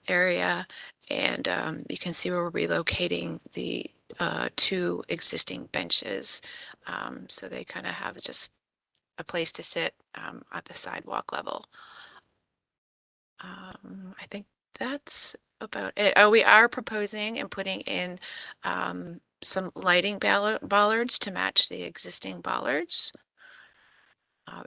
area, and you can see where we're relocating the 2 existing benches, so they kind of have just a place to sit at the sidewalk level. I think that's about it. Oh, we are proposing and putting in some lighting bollards to match the existing bollards.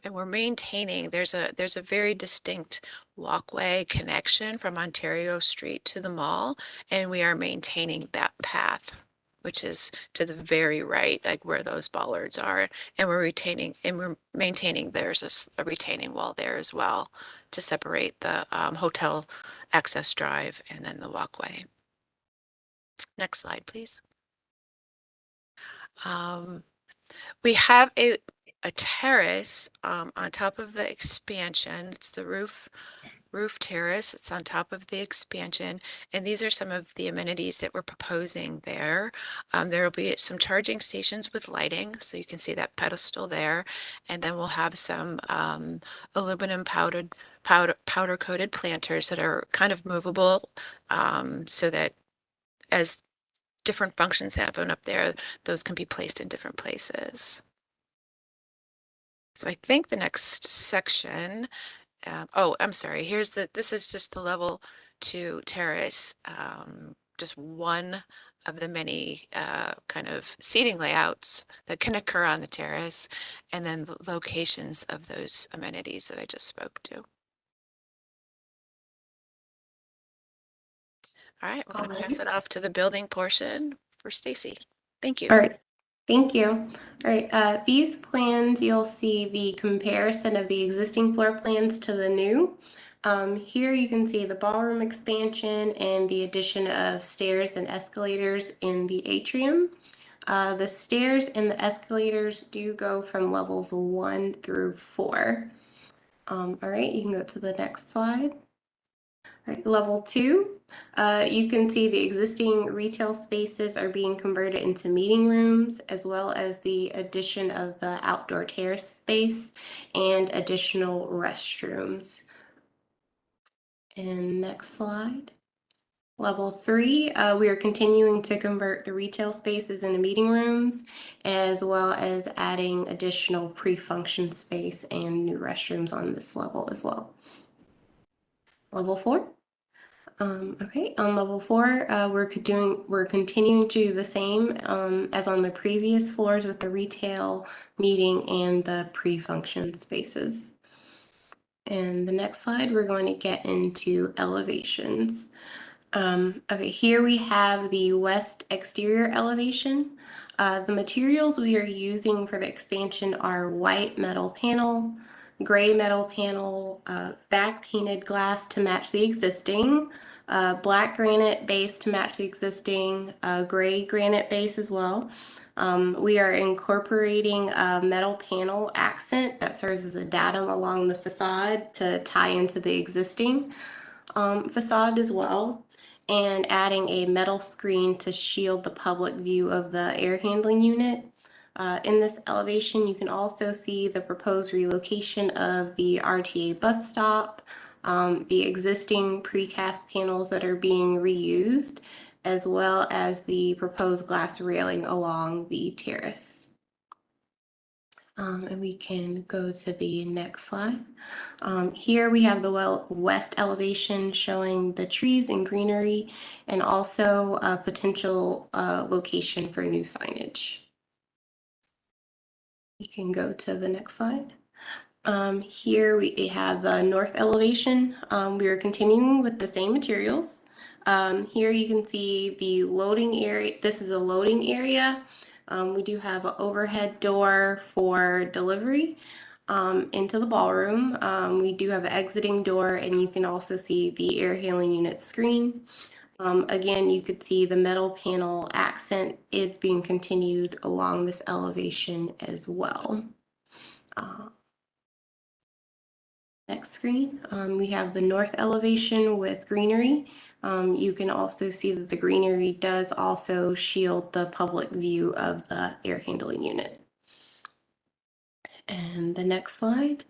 And we're maintaining, there's a very distinct walkway connection from Ontario Street to the mall, and we are maintaining that path, which is to the very right, like where those bollards are. And we're maintaining there's a retaining wall there as well to separate the hotel access drive and then the walkway. Next slide, please. We have a terrace on top of the expansion. It's the roof terrace. It's on top of the expansion, and these are some of the amenities that we're proposing there. There will be some charging stations with lighting, so you can see that pedestal there, and then we'll have some aluminum powder coated planters that are kind of movable, so that as different functions happen up there, those can be placed in different places. So I think the next section, oh, I'm sorry, this is just the level 2 terrace just one of the many kind of seating layouts that can occur on the terrace, and then the locations of those amenities that I just spoke to. All right, we're going to pass it off to the building portion for Stacy. Thank you. All right, thank you. All right, these plans, you'll see the comparison of the existing floor plans to the new. Here you can see the ballroom expansion and the addition of stairs and escalators in the atrium. The stairs and the escalators do go from levels 1 through 4. All right, you can go to the next slide. All right, level 2, you can see the existing retail spaces are being converted into meeting rooms, as well as the addition of the outdoor terrace space and additional restrooms. And next slide. Level 3, we are continuing to convert the retail spaces into meeting rooms, as well as adding additional pre-function space and new restrooms on this level as well. Level 4. Okay, on level 4, we're continuing to do the same as on the previous floors with the retail, meeting, and the pre-function spaces. And the next slide, we're going to get into elevations. Okay, here we have the west exterior elevation. The materials we are using for the expansion are white metal panel, gray metal panel, back painted glass to match the existing, black granite base to match the existing, gray granite base as well. We are incorporating a metal panel accent that serves as a datum along the facade to tie into the existing facade as well, and adding a metal screen to shield the public view of the air handling unit. In this elevation, you can also see the proposed relocation of the RTA bus stop, the existing precast panels that are being reused, as well as the proposed glass railing along the terrace. And we can go to the next slide. Here we have the west elevation showing the trees and greenery, and also a potential location for new signage. You can go to the next slide. Here we have the north elevation. We are continuing with the same materials. Here you can see the loading area. This is a loading area. We do have an overhead door for delivery into the ballroom. We do have an exiting door, and you can also see the air handling unit screen. Again, you could see the metal panel accent is being continued along this elevation as well. Next screen, we have the north elevation with greenery. You can also see that the greenery does also shield the public view of the air handling unit. And the next slide.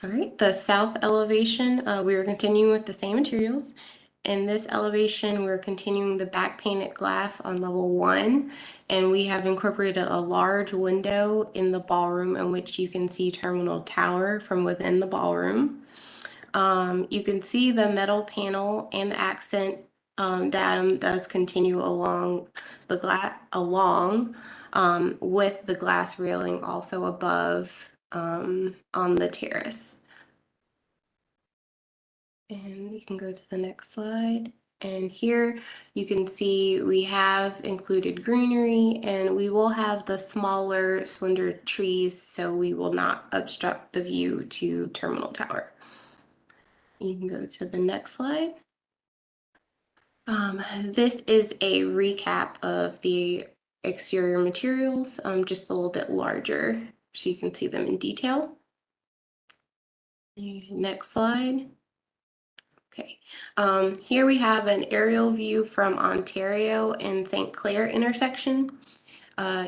All right, the south elevation, we are continuing with the same materials. In this elevation, we're continuing the back painted glass on level 1, and we have incorporated a large window in the ballroom in which you can see Terminal Tower from within the ballroom. You can see the metal panel and the accent datum does continue along the with the glass railing also above on the terrace. And you can go to the next slide. And here you can see we have included greenery, and we will have the smaller, slender trees, so we will not obstruct the view to Terminal Tower. You can go to the next slide. This is a recap of the exterior materials, just a little bit larger, so you can see them in detail. Next slide. Okay, here we have an aerial view from Ontario and St. Clair intersection.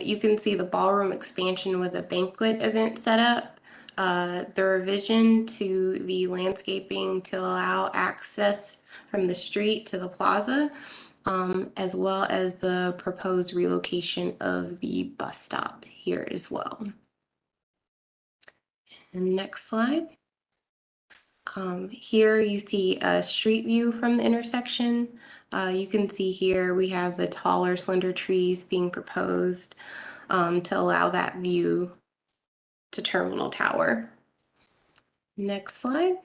You can see the ballroom expansion with a banquet event setup, the revision to the landscaping to allow access from the street to the plaza, as well as the proposed relocation of the bus stop here as well. And next slide. Here you see a street view from the intersection. You can see here we have the taller, slender trees being proposed to allow that view to Terminal Tower. Next slide.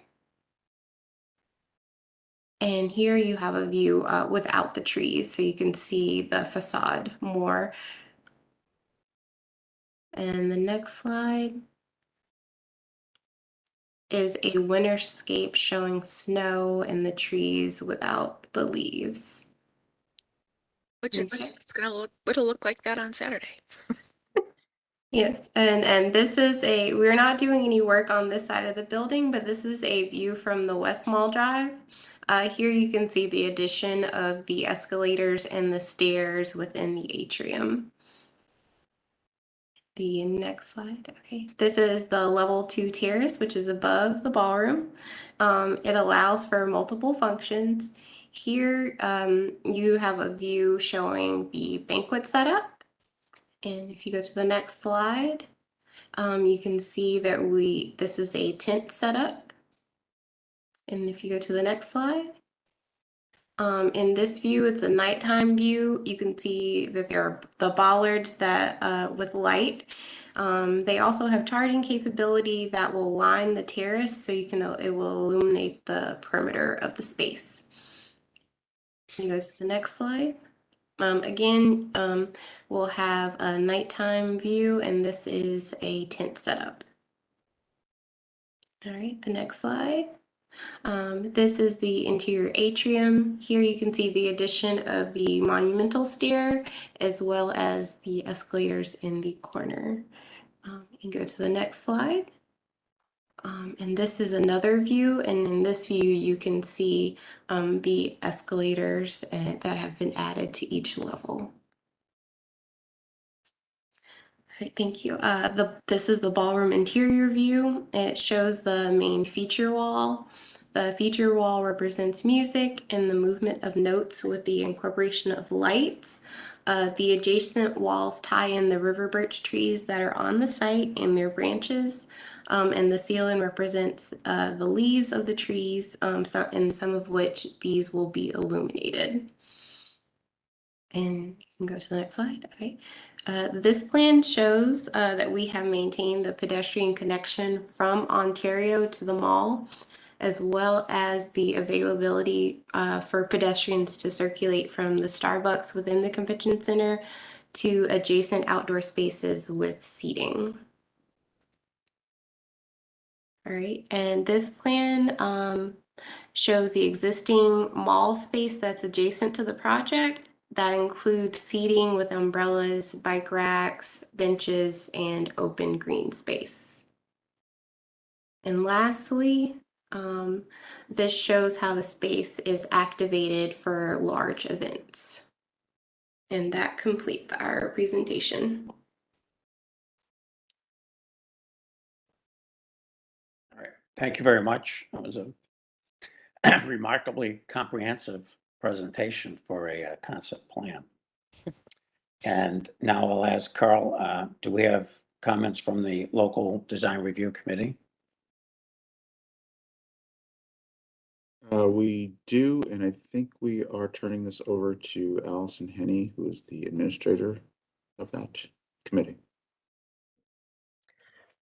And here you have a view without the trees, so you can see the facade more. And the next slide is a winterscape showing snow and the trees without the leaves. Which it's gonna look, it'll look like that on Saturday. Yes, and this is we're not doing any work on this side of the building, but this is a view from the West Mall Drive. Here you can see the addition of the escalators and the stairs within the atrium. The next slide. Okay, this is the level 2 terrace, which is above the ballroom. It allows for multiple functions. Here you have a view showing the banquet setup. And if you go to the next slide, you can see that this is a tent setup. And if you go to the next slide, in this view, it's a nighttime view. You can see that there are the bollards that with light. They also have charging capability that will line the terrace, so it will illuminate the perimeter of the space. You go to the next slide. Again, we'll have a nighttime view, and this is a tent setup. All right, the next slide. This is the interior atrium. Here you can see the addition of the monumental stair as well as the escalators in the corner. You can go to the next slide. And this is another view, and in this view you can see the escalators that have been added to each level. Right, thank you. This is the ballroom interior view. It shows the main feature wall. The feature wall represents music and the movement of notes with the incorporation of lights. The adjacent walls tie in the river birch trees that are on the site and their branches. And the ceiling represents the leaves of the trees, and some of which these will be illuminated. And you can go to the next slide. Okay. This plan shows that we have maintained the pedestrian connection from Ontario to the mall, as well as the availability for pedestrians to circulate from the Starbucks within the convention center to adjacent outdoor spaces with seating. All right, and this plan shows the existing mall space that's adjacent to the project. That includes seating with umbrellas, bike racks, benches, and open green space. And lastly, this shows how the space is activated for large events. And that completes our presentation. All right, thank you very much. That was a remarkably comprehensive presentation for a concept plan. And now I'll ask Carl, do we have comments from the local design review committee? We do, and I think we are turning this over to Allison Henney, who is the administrator of that committee.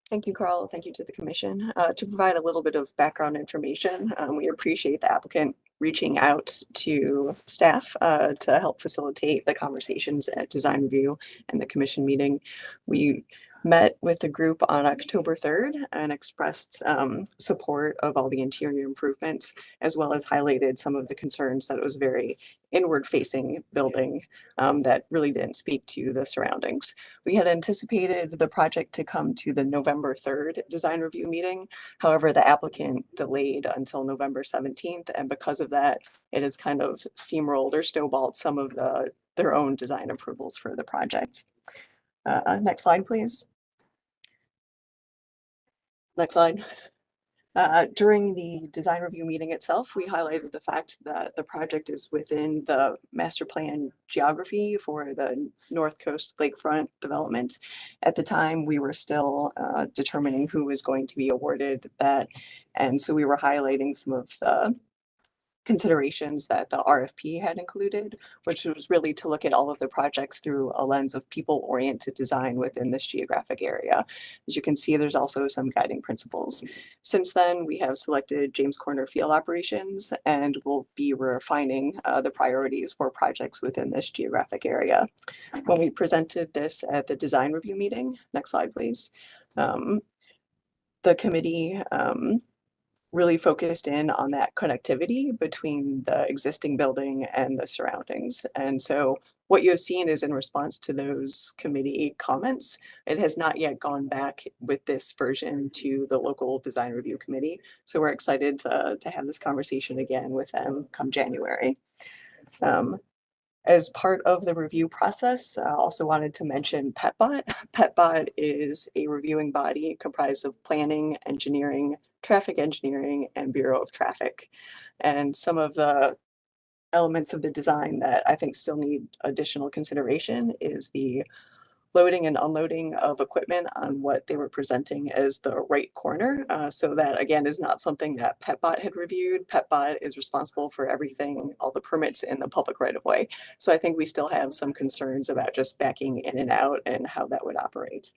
Thank you, Carl. Thank you to the commission. To provide a little bit of background information, we appreciate the applicant reaching out to staff to help facilitate the conversations at design review and the commission meeting. We met with the group on October 3rd and expressed support of all the interior improvements, as well as highlighted some of the concerns that it was very inward-facing building that really didn't speak to the surroundings. We had anticipated the project to come to the November 3rd design review meeting. However, the applicant delayed until November 17th, and because of that, it has kind of steamrolled or snowballed some of their own design approvals for the project. Next slide, please. Next slide. During the design review meeting itself, we highlighted the fact that the project is within the master plan geography for the North Coast Lakefront development. At the time, we were still determining who was going to be awarded that And so we were highlighting some of the considerations that the RFP had included, which was really to look at all of the projects through a lens of people-oriented design within this geographic area. As you can see, there's also some guiding principles. Since then, we have selected James Corner Field Operations, and we'll be refining the priorities for projects within this geographic area. When we presented this at the design review meeting, next slide, please, the committee really focused in on that connectivity between the existing building and the surroundings. And so what you have seen is in response to those committee comments, it has not yet gone back with this version to the local design review committee. So we're excited to have this conversation again with them come January. As part of the review process, I also wanted to mention PetBot. PetBot is a reviewing body comprised of planning, engineering, traffic engineering, and Bureau of Traffic. And some of the elements of the design that I think still need additional consideration is the loading and unloading of equipment on what they were presenting as the right corner. So that again is not something that PetBot had reviewed. PetBot is responsible for everything, all the permits in the public right of way. So I think we still have some concerns about just backing in and out and how that would operate.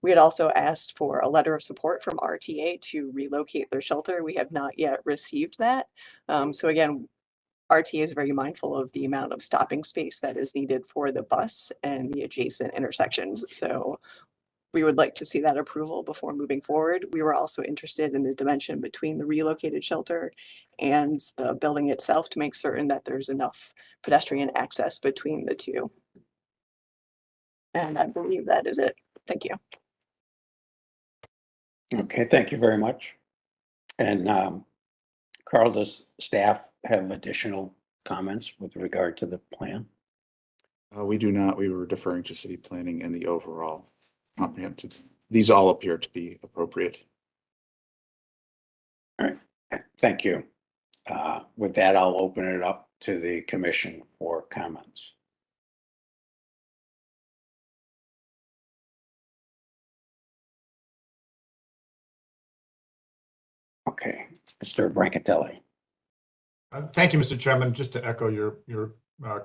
We had also asked for a letter of support from RTA to relocate their shelter. We have not yet received that. So again, RTA is very mindful of the amount of stopping space that is needed for the bus and the adjacent intersections. So we would like to see that approval before moving forward. We were also interested in the dimension between the relocated shelter and the building itself to make certain that there's enough pedestrian access between the two. And I believe that is it. Thank you. Okay, thank you very much. And Carl, does staff have additional comments with regard to the plan? We do not. We were deferring to city planning and the overall comprehensive. These all appear to be appropriate. All right, thank you. With that, I'll open it up to the commission for comments. Okay, Mr. Brancatelli. Thank you, Mr. Chairman. Just to echo your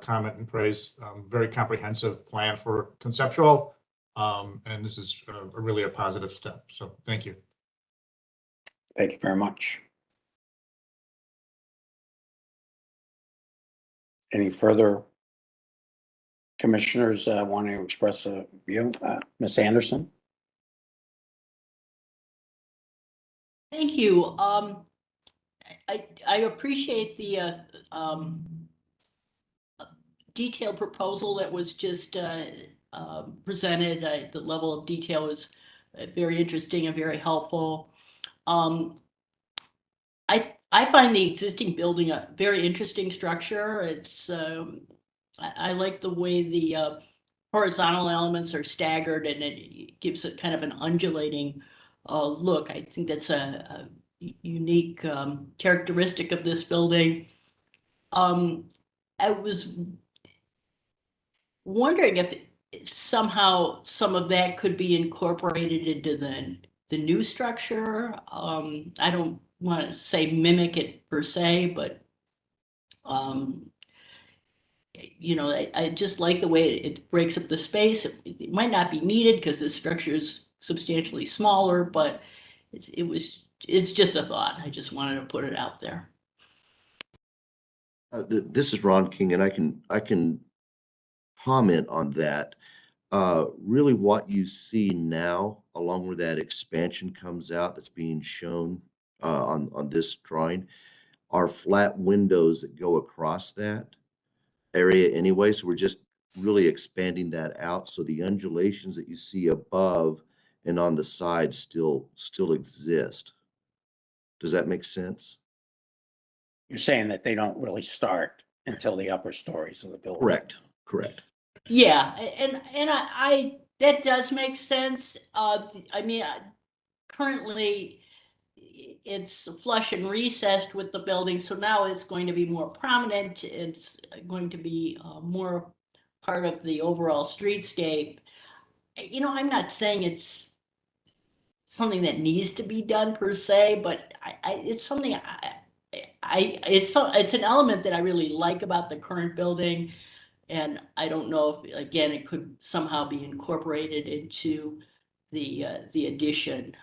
comment and praise, very comprehensive plan for conceptual, and this is really a positive step. So thank you. Thank you very much. Any further commissioners want to express a view? Ms. Anderson? Thank you. I appreciate the detailed proposal that was just presented. The level of detail was very interesting and very helpful. I find the existing building a very interesting structure. It's I like the way the horizontal elements are staggered, and it gives it kind of an undulating look. I think that's a unique characteristic of this building. I was wondering if somehow some of that could be incorporated into the new structure. I don't want to say mimic it per se, but you know, I just like the way it breaks up the space. It might not be needed because the structure is substantially smaller, but it's just a thought. I just wanted to put it out there. This is Ron King, and I can comment on that. Really what you see now, along with that expansion comes out that's being shown on this drawing, are flat windows that go across that area anyway. So we're just really expanding that out. So the undulations that you see above and on the side still exist. Does that make sense? You're saying that they don't really start until the upper stories of the building. Correct. Yeah, and I that does make sense. I mean, currently it's flush and recessed with the building, so now it's going to be more prominent. It's going to be more part of the overall streetscape. You know, I'm not saying it's something that needs to be done per se, but it's something it's an element that I really like about the current building. And I don't know if, again, it could somehow be incorporated into the addition.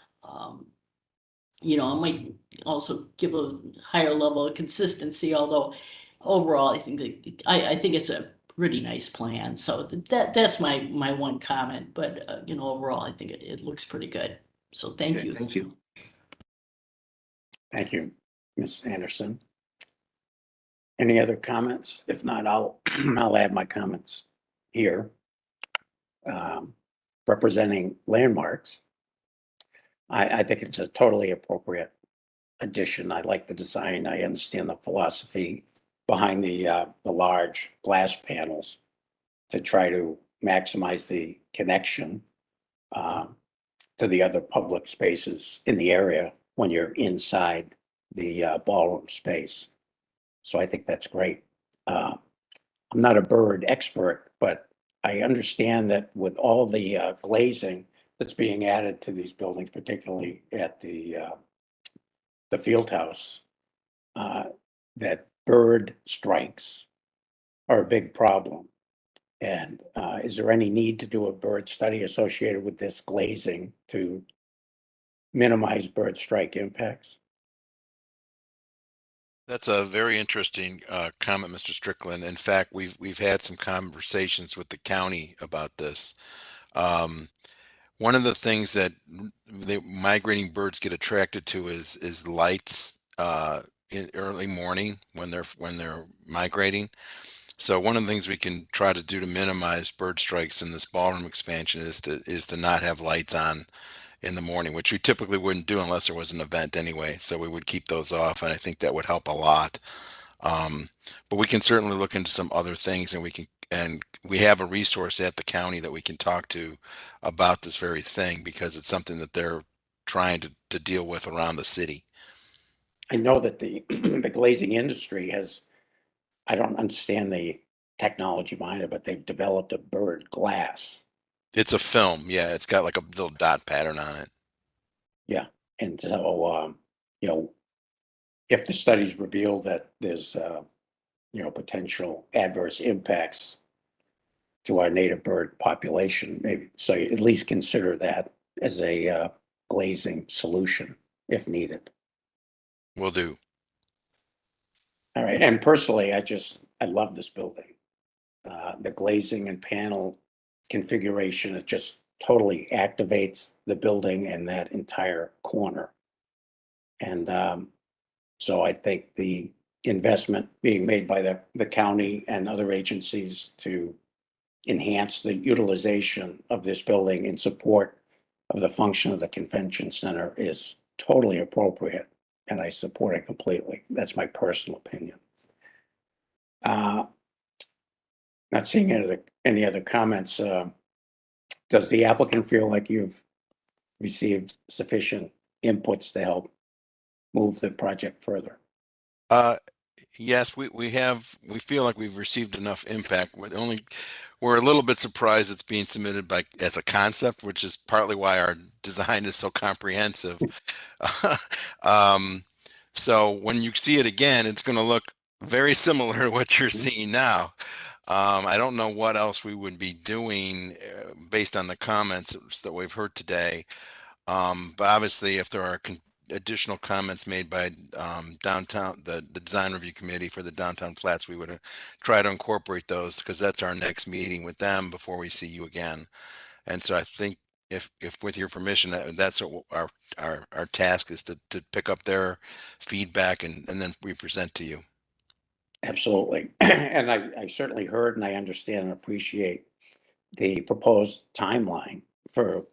You know, it might also give a higher level of consistency, although overall, I think I think it's a pretty nice plan. So that's my one comment, but you know, overall, I think it looks pretty good. So thank you. Thank you. Thank you, Ms. Anderson. Any other comments? If not, I'll add my comments here. Representing Landmarks, I think it's a totally appropriate addition. I like the design. I understand the philosophy behind the large glass panels to try to maximize the connection to the other public spaces in the area when you're inside the ballroom space. So I think that's great. I'm not a bird expert, but I understand that with all the glazing that's being added to these buildings, particularly at the field house, that bird strikes are a big problem. And is there any need to do a bird study associated with this glazing to minimize bird strike impacts? That's a very interesting comment, Mr. Strickland. In fact, we've had some conversations with the county about this. One of the things that the migrating birds get attracted to is lights in early morning when they're migrating. So one of the things we can try to do to minimize bird strikes in this ballroom expansion is to not have lights on in the morning, which we typically wouldn't do unless there was an event anyway. So we would keep those off, and I think that would help a lot. But we can certainly look into some other things, and we have a resource at the county that we can talk to about this very thing, because it's something that they're trying to deal with around the city. I know that the the glazing industry has, I don't understand the technology behind it, but they've developed a bird glass. It's a film, yeah. It's got like a little dot pattern on it. Yeah, and so you know, if the studies reveal that there's you know, potential adverse impacts to our native bird population, maybe so you at least consider that as a glazing solution if needed. Will do. All right, and personally, I love this building. The glazing and panel configuration, it just totally activates the building and that entire corner. And so I think the investment being made by the county and other agencies to enhance the utilization of this building in support of the function of the convention center is totally appropriate, and I support it completely. That's my personal opinion. Not seeing any other comments. Does the applicant feel like you've received sufficient inputs to help move the project further? Yes, we feel like we've received enough impact. We're a little bit surprised it's being submitted as a concept, which is partly why our design is so comprehensive. So when you see it again, it's going to look very similar to what you're seeing now. I don't know what else we would be doing based on the comments that we've heard today. But obviously, if there are additional comments made by the design review committee for the downtown flats, we would try to incorporate those, because that's our next meeting with them before we see you again. And so I think if with your permission, that's what our task is, to pick up their feedback and then we present to you. Absolutely. And I certainly heard and I understand and appreciate the proposed timeline for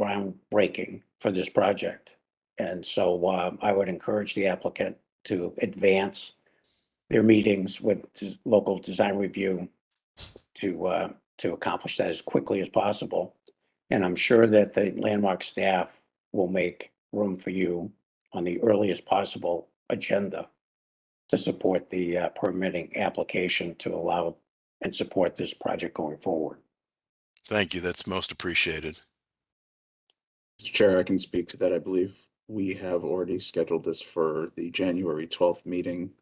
groundbreaking for this project. And so I would encourage the applicant to advance their meetings with local design review to accomplish that as quickly as possible. And I'm sure that the Landmark staff will make room for you on the earliest possible agenda to support the permitting application to allow and support this project going forward. Thank you. That's most appreciated. Mr. Chair, I can speak to that. I believe we have already scheduled this for the January 12th meeting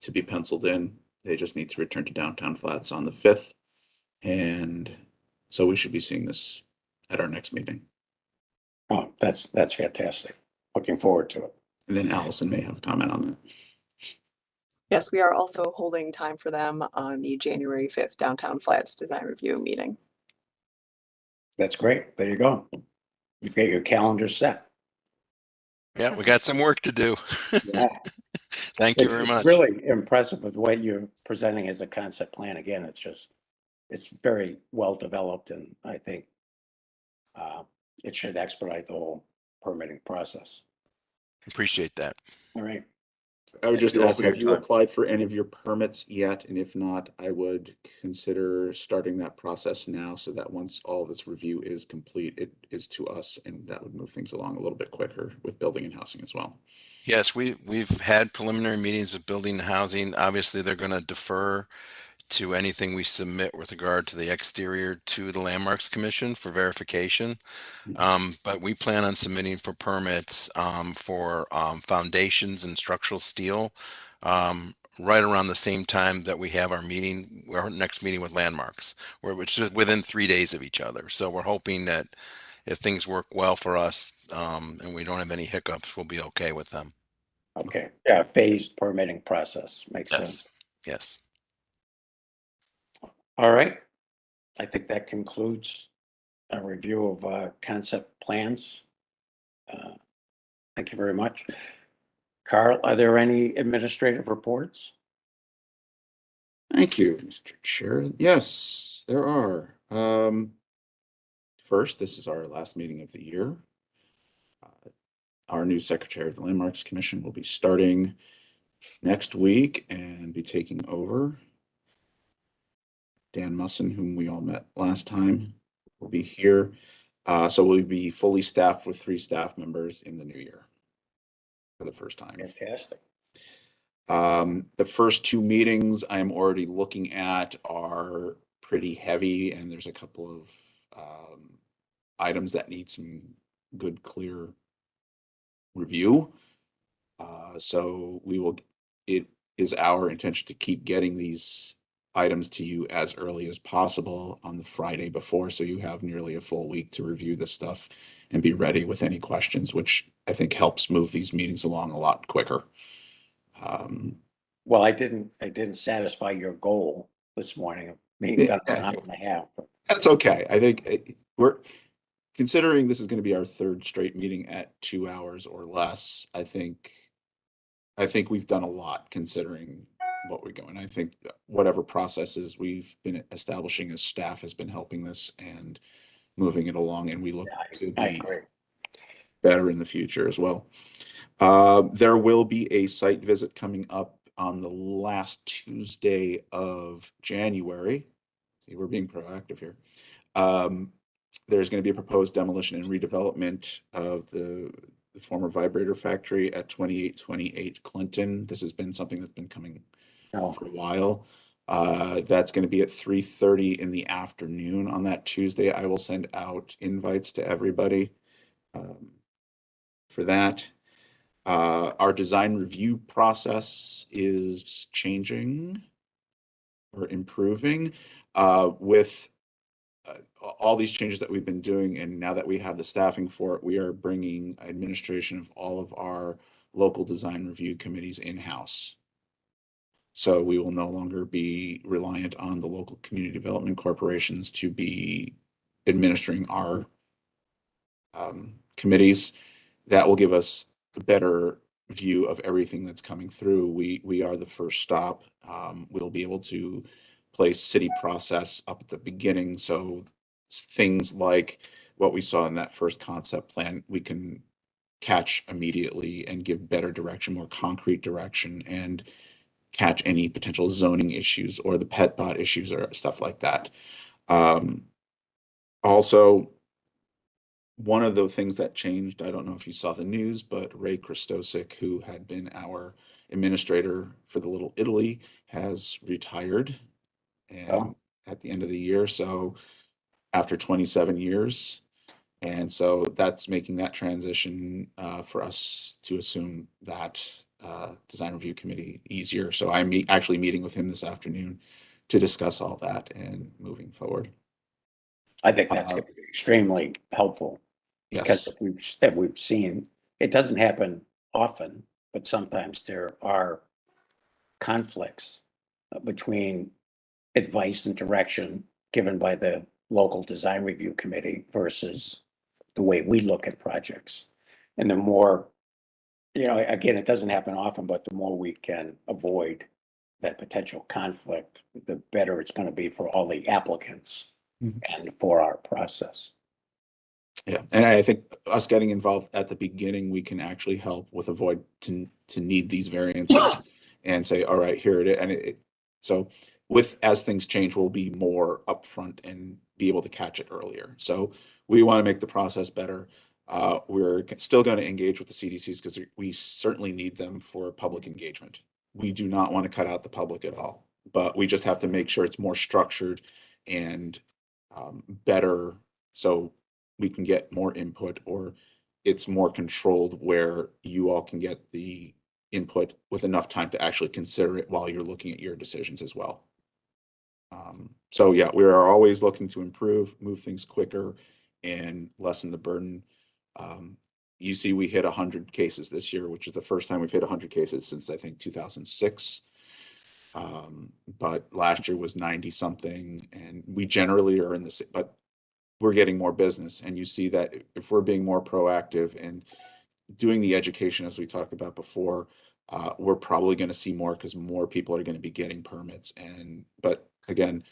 to be penciled in. They just need to return to Downtown Flats on the 5th. And so we should be seeing this at our next meeting. Oh, that's fantastic. Looking forward to it. And then Allison may have a comment on that. Yes, we are also holding time for them on the January 5th Downtown Flats Design Review meeting. That's great. There you go. You've got your calendar set. Yeah, we got some work to do. Yeah. Thank you It's very much. really impressive with what you're presenting as a concept plan. Again, it's very well developed, and I think it should expedite the whole permitting process. Appreciate that. All right. I would just Thank you all ask, for your have you time. applied for any of your permits yet? And if not, I would consider starting that process now so that once all this review is complete, it is to us, and that would move things along a little bit quicker with building and housing as well. Yes, we've had preliminary meetings of building and housing. Obviously, they're going to defer to anything we submit with regard to the exterior to the Landmarks Commission for verification. But we plan on submitting for permits for foundations and structural steel right around the same time that we have our next meeting with Landmarks, which is within 3 days of each other. So we're hoping that if things work well for us and we don't have any hiccups, we'll be okay with them. Okay. Yeah, phased permitting process makes Yes. sense. Yes. All right. I think that concludes a review of concept plans. Thank you very much. Carl, are there any administrative reports? Thank you, Mr. Chair. Yes, there are. First, this is our last meeting of the year. Our new Secretary of the Landmarks Commission will be starting next week and be taking over. Dan Musson, whom we all met last time, will be here. So we'll be fully staffed with 3 staff members in the new year for the first time. Fantastic. The first 2 meetings I'm already looking at are pretty heavy, and there's a couple of items that need some good, clear review. So it is our intention to keep getting these items to you as early as possible on the Friday before, so you have nearly a full week to review this stuff and be ready with any questions, which I think helps move these meetings along a lot quicker. Well, I didn't satisfy your goal this morning of being done in an hour and a half. That's okay. I think we're considering this is going to be our 3rd straight meeting at 2 hours or less. I think we've done a lot considering what we're going. I think whatever processes we've been establishing as staff has been helping this and moving it along, and we look to be better in the future as well. There will be a site visit coming up on the last Tuesday of January. See, we're being proactive here. There's going to be a proposed demolition and redevelopment of the former vibrator factory at 2828 Clinton. This has been something that's been coming for a while. That's going to be at 3:30 in the afternoon on that Tuesday. I will send out invites to everybody for that. Our design review process is changing or improving with all these changes that we've been doing, and now that we have the staffing for it, we are bringing administration of all of our local design review committees in-house. So we will no longer be reliant on the local community development corporations to be administering our committees. That will give us a better view of everything that's coming through. We are the first stop. We'll be able to place city process up at the beginning, so things like what we saw in that first concept plan, we can catch immediately and give better direction, more concrete direction, and catch any potential zoning issues or the pet bot issues or stuff like that. Also, one of the things that changed, I don't know if you saw the news, but Ray Christosic, who had been our administrator for the Little Italy, has retired and at the end of the year. So after 27 years, And so that's making that transition for us to assume that design review committee easier. So I'm actually meeting with him this afternoon to discuss all that and moving forward. I think that's going to be extremely helpful. Yes. Because we've seen, it doesn't happen often, but sometimes there are conflicts between advice and direction given by the local design review committee versus the way we look at projects. And the more, again, it doesn't happen often, but the more we can avoid that potential conflict, the better it's going to be for all the applicants and for our process. Yeah, and I think us getting involved at the beginning, we can actually help with avoid to need these variances and say, all right, here it is. And so as things change, we'll be more upfront and be able to catch it earlier. So we want to make the process better. We're still going to engage with the CDCs because we certainly need them for public engagement. We do not want to cut out the public at all, but we just have to make sure it's more structured and better so we can get more input, or it's more controlled where you all can get the input with enough time to actually consider it while you're looking at your decisions as well. So yeah, we are always looking to improve, move things quicker and lessen the burden. You see, we hit 100 cases this year, which is the first time we've hit 100 cases since I think 2006. But last year was 90 something, and we generally are in the same, but we're getting more business. And you see that if we're being more proactive and doing the education, as we talked about before, we're probably going to see more because more people are going to be getting permits. But again,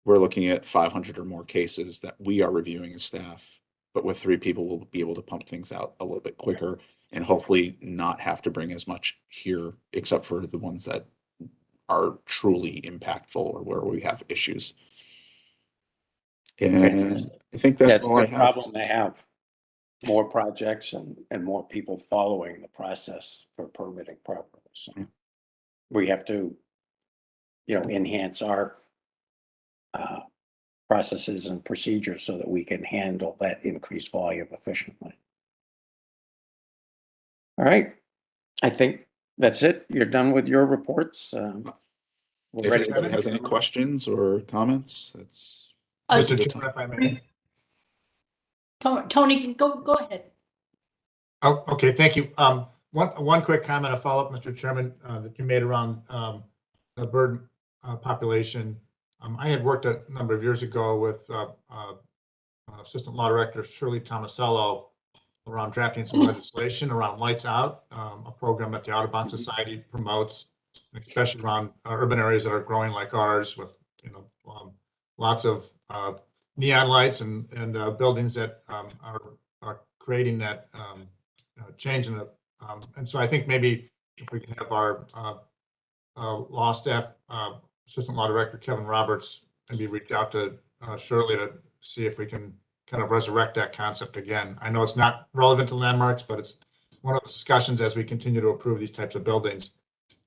we're looking at 500 or more cases that we are reviewing as staff, but with 3 people, we'll be able to pump things out a little bit quicker and hopefully not have to bring as much here, except for the ones that are truly impactful or where we have issues. And I think that's all I have. Problem they have. More projects and more people following the process for permitting properly. So we have to, enhance our processes and procedures so that we can handle that increased volume efficiently. All right. I think that's it. You're done with your reports. If anybody has any questions or comments, that's Mr. Chairman, if I may. Tony, go ahead. Oh, okay, thank you. One quick comment, a follow-up, Mr. Chairman, that you made around the bird population. I had worked a number of years ago with Assistant Law Director Shirley Tomasello around drafting some legislation around Lights Out, a program that the Audubon Society promotes, especially around urban areas that are growing like ours, with lots of neon lights and buildings that are creating that change in the. And so I think maybe if we can have our law staff, Assistant Law Director Kevin Roberts, maybe reach out to Shirley to see if we can kind of resurrect that concept again. I know it's not relevant to landmarks, but it's one of the discussions as we continue to approve these types of buildings,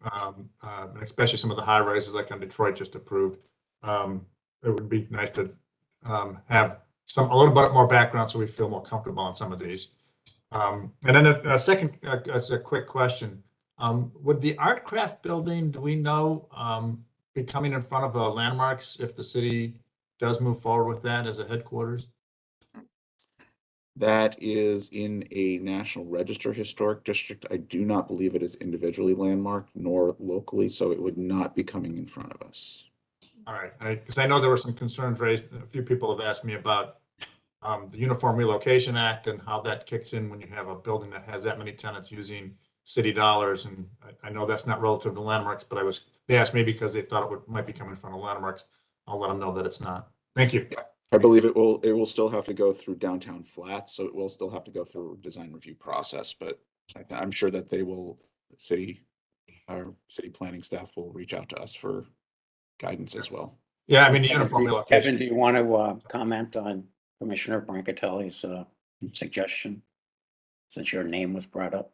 and especially some of the high rises like on Detroit just approved. It would be nice to have a little bit more background so we feel more comfortable on some of these. And then a second, it's a quick question. Would the art craft building, do we know, be coming in front of landmarks if the city does move forward with that as a headquarters? That is in a National Register historic district. I do not believe it is individually landmarked nor locally, so it would not be coming in front of us. All right, because I know there were some concerns raised. A few people have asked me about the Uniform Relocation Act and how that kicks in when you have a building that has that many tenants using city dollars. And I know that's not relative to landmarks, but they asked me because they thought it might be coming in front of landmarks. I'll let them know that it's not. Thank you. Yeah, I believe it will still have to go through downtown flats, so it will still have to go through a design review process, but I'm sure that our city planning staff will reach out to us for guidance as well. Yeah, I mean, the uniform relocation. Kevin, do you want to comment on Commissioner Brancatelli's suggestion, since your name was brought up?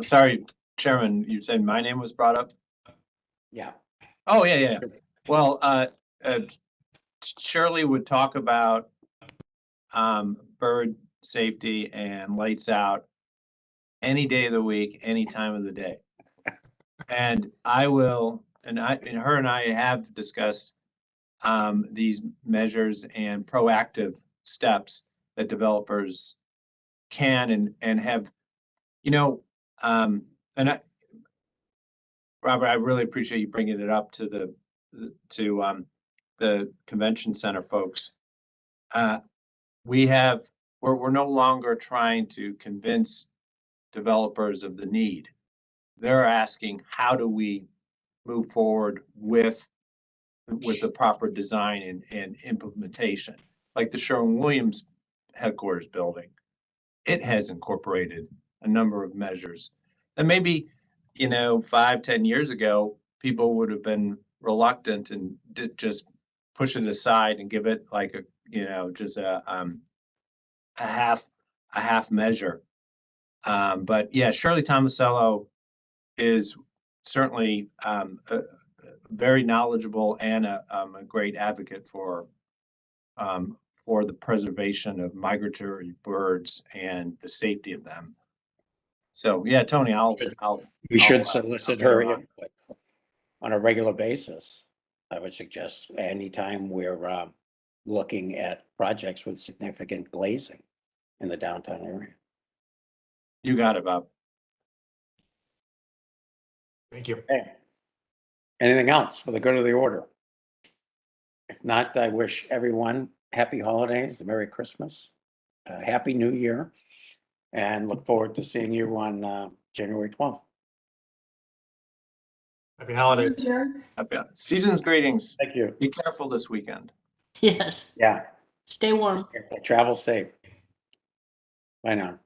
Sorry, Chairman, you said my name was brought up? Yeah. Oh, yeah. Well, Shirley would talk about bird safety and lights out any day of the week, any time of the day. And her and I have discussed these measures and proactive steps that developers can and have, Robert, I really appreciate you bringing it up to the convention center folks. We're no longer trying to convince developers of the need. They're asking, how do we move forward with the proper design and implementation? Like the Sherwin-Williams headquarters building, it has incorporated a number of measures that maybe, 5-10 years ago, people would have been reluctant and just push it aside and give it like just a half measure. But yeah, Shirley Tomasello is certainly very knowledgeable and a great advocate for the preservation of migratory birds and the safety of them. So yeah, Tony, We should solicit her input on a regular basis. I would suggest anytime we're looking at projects with significant glazing in the downtown area. You got it, Bob. Thank you. Okay. Anything else for the good of the order? If not, I wish everyone happy holidays, a Merry Christmas, a Happy New Year, and look forward to seeing you on January 12th. Happy holidays. Season's greetings. Thank you. Be careful this weekend. Yes. Yeah. Stay warm. Travel safe. Bye now.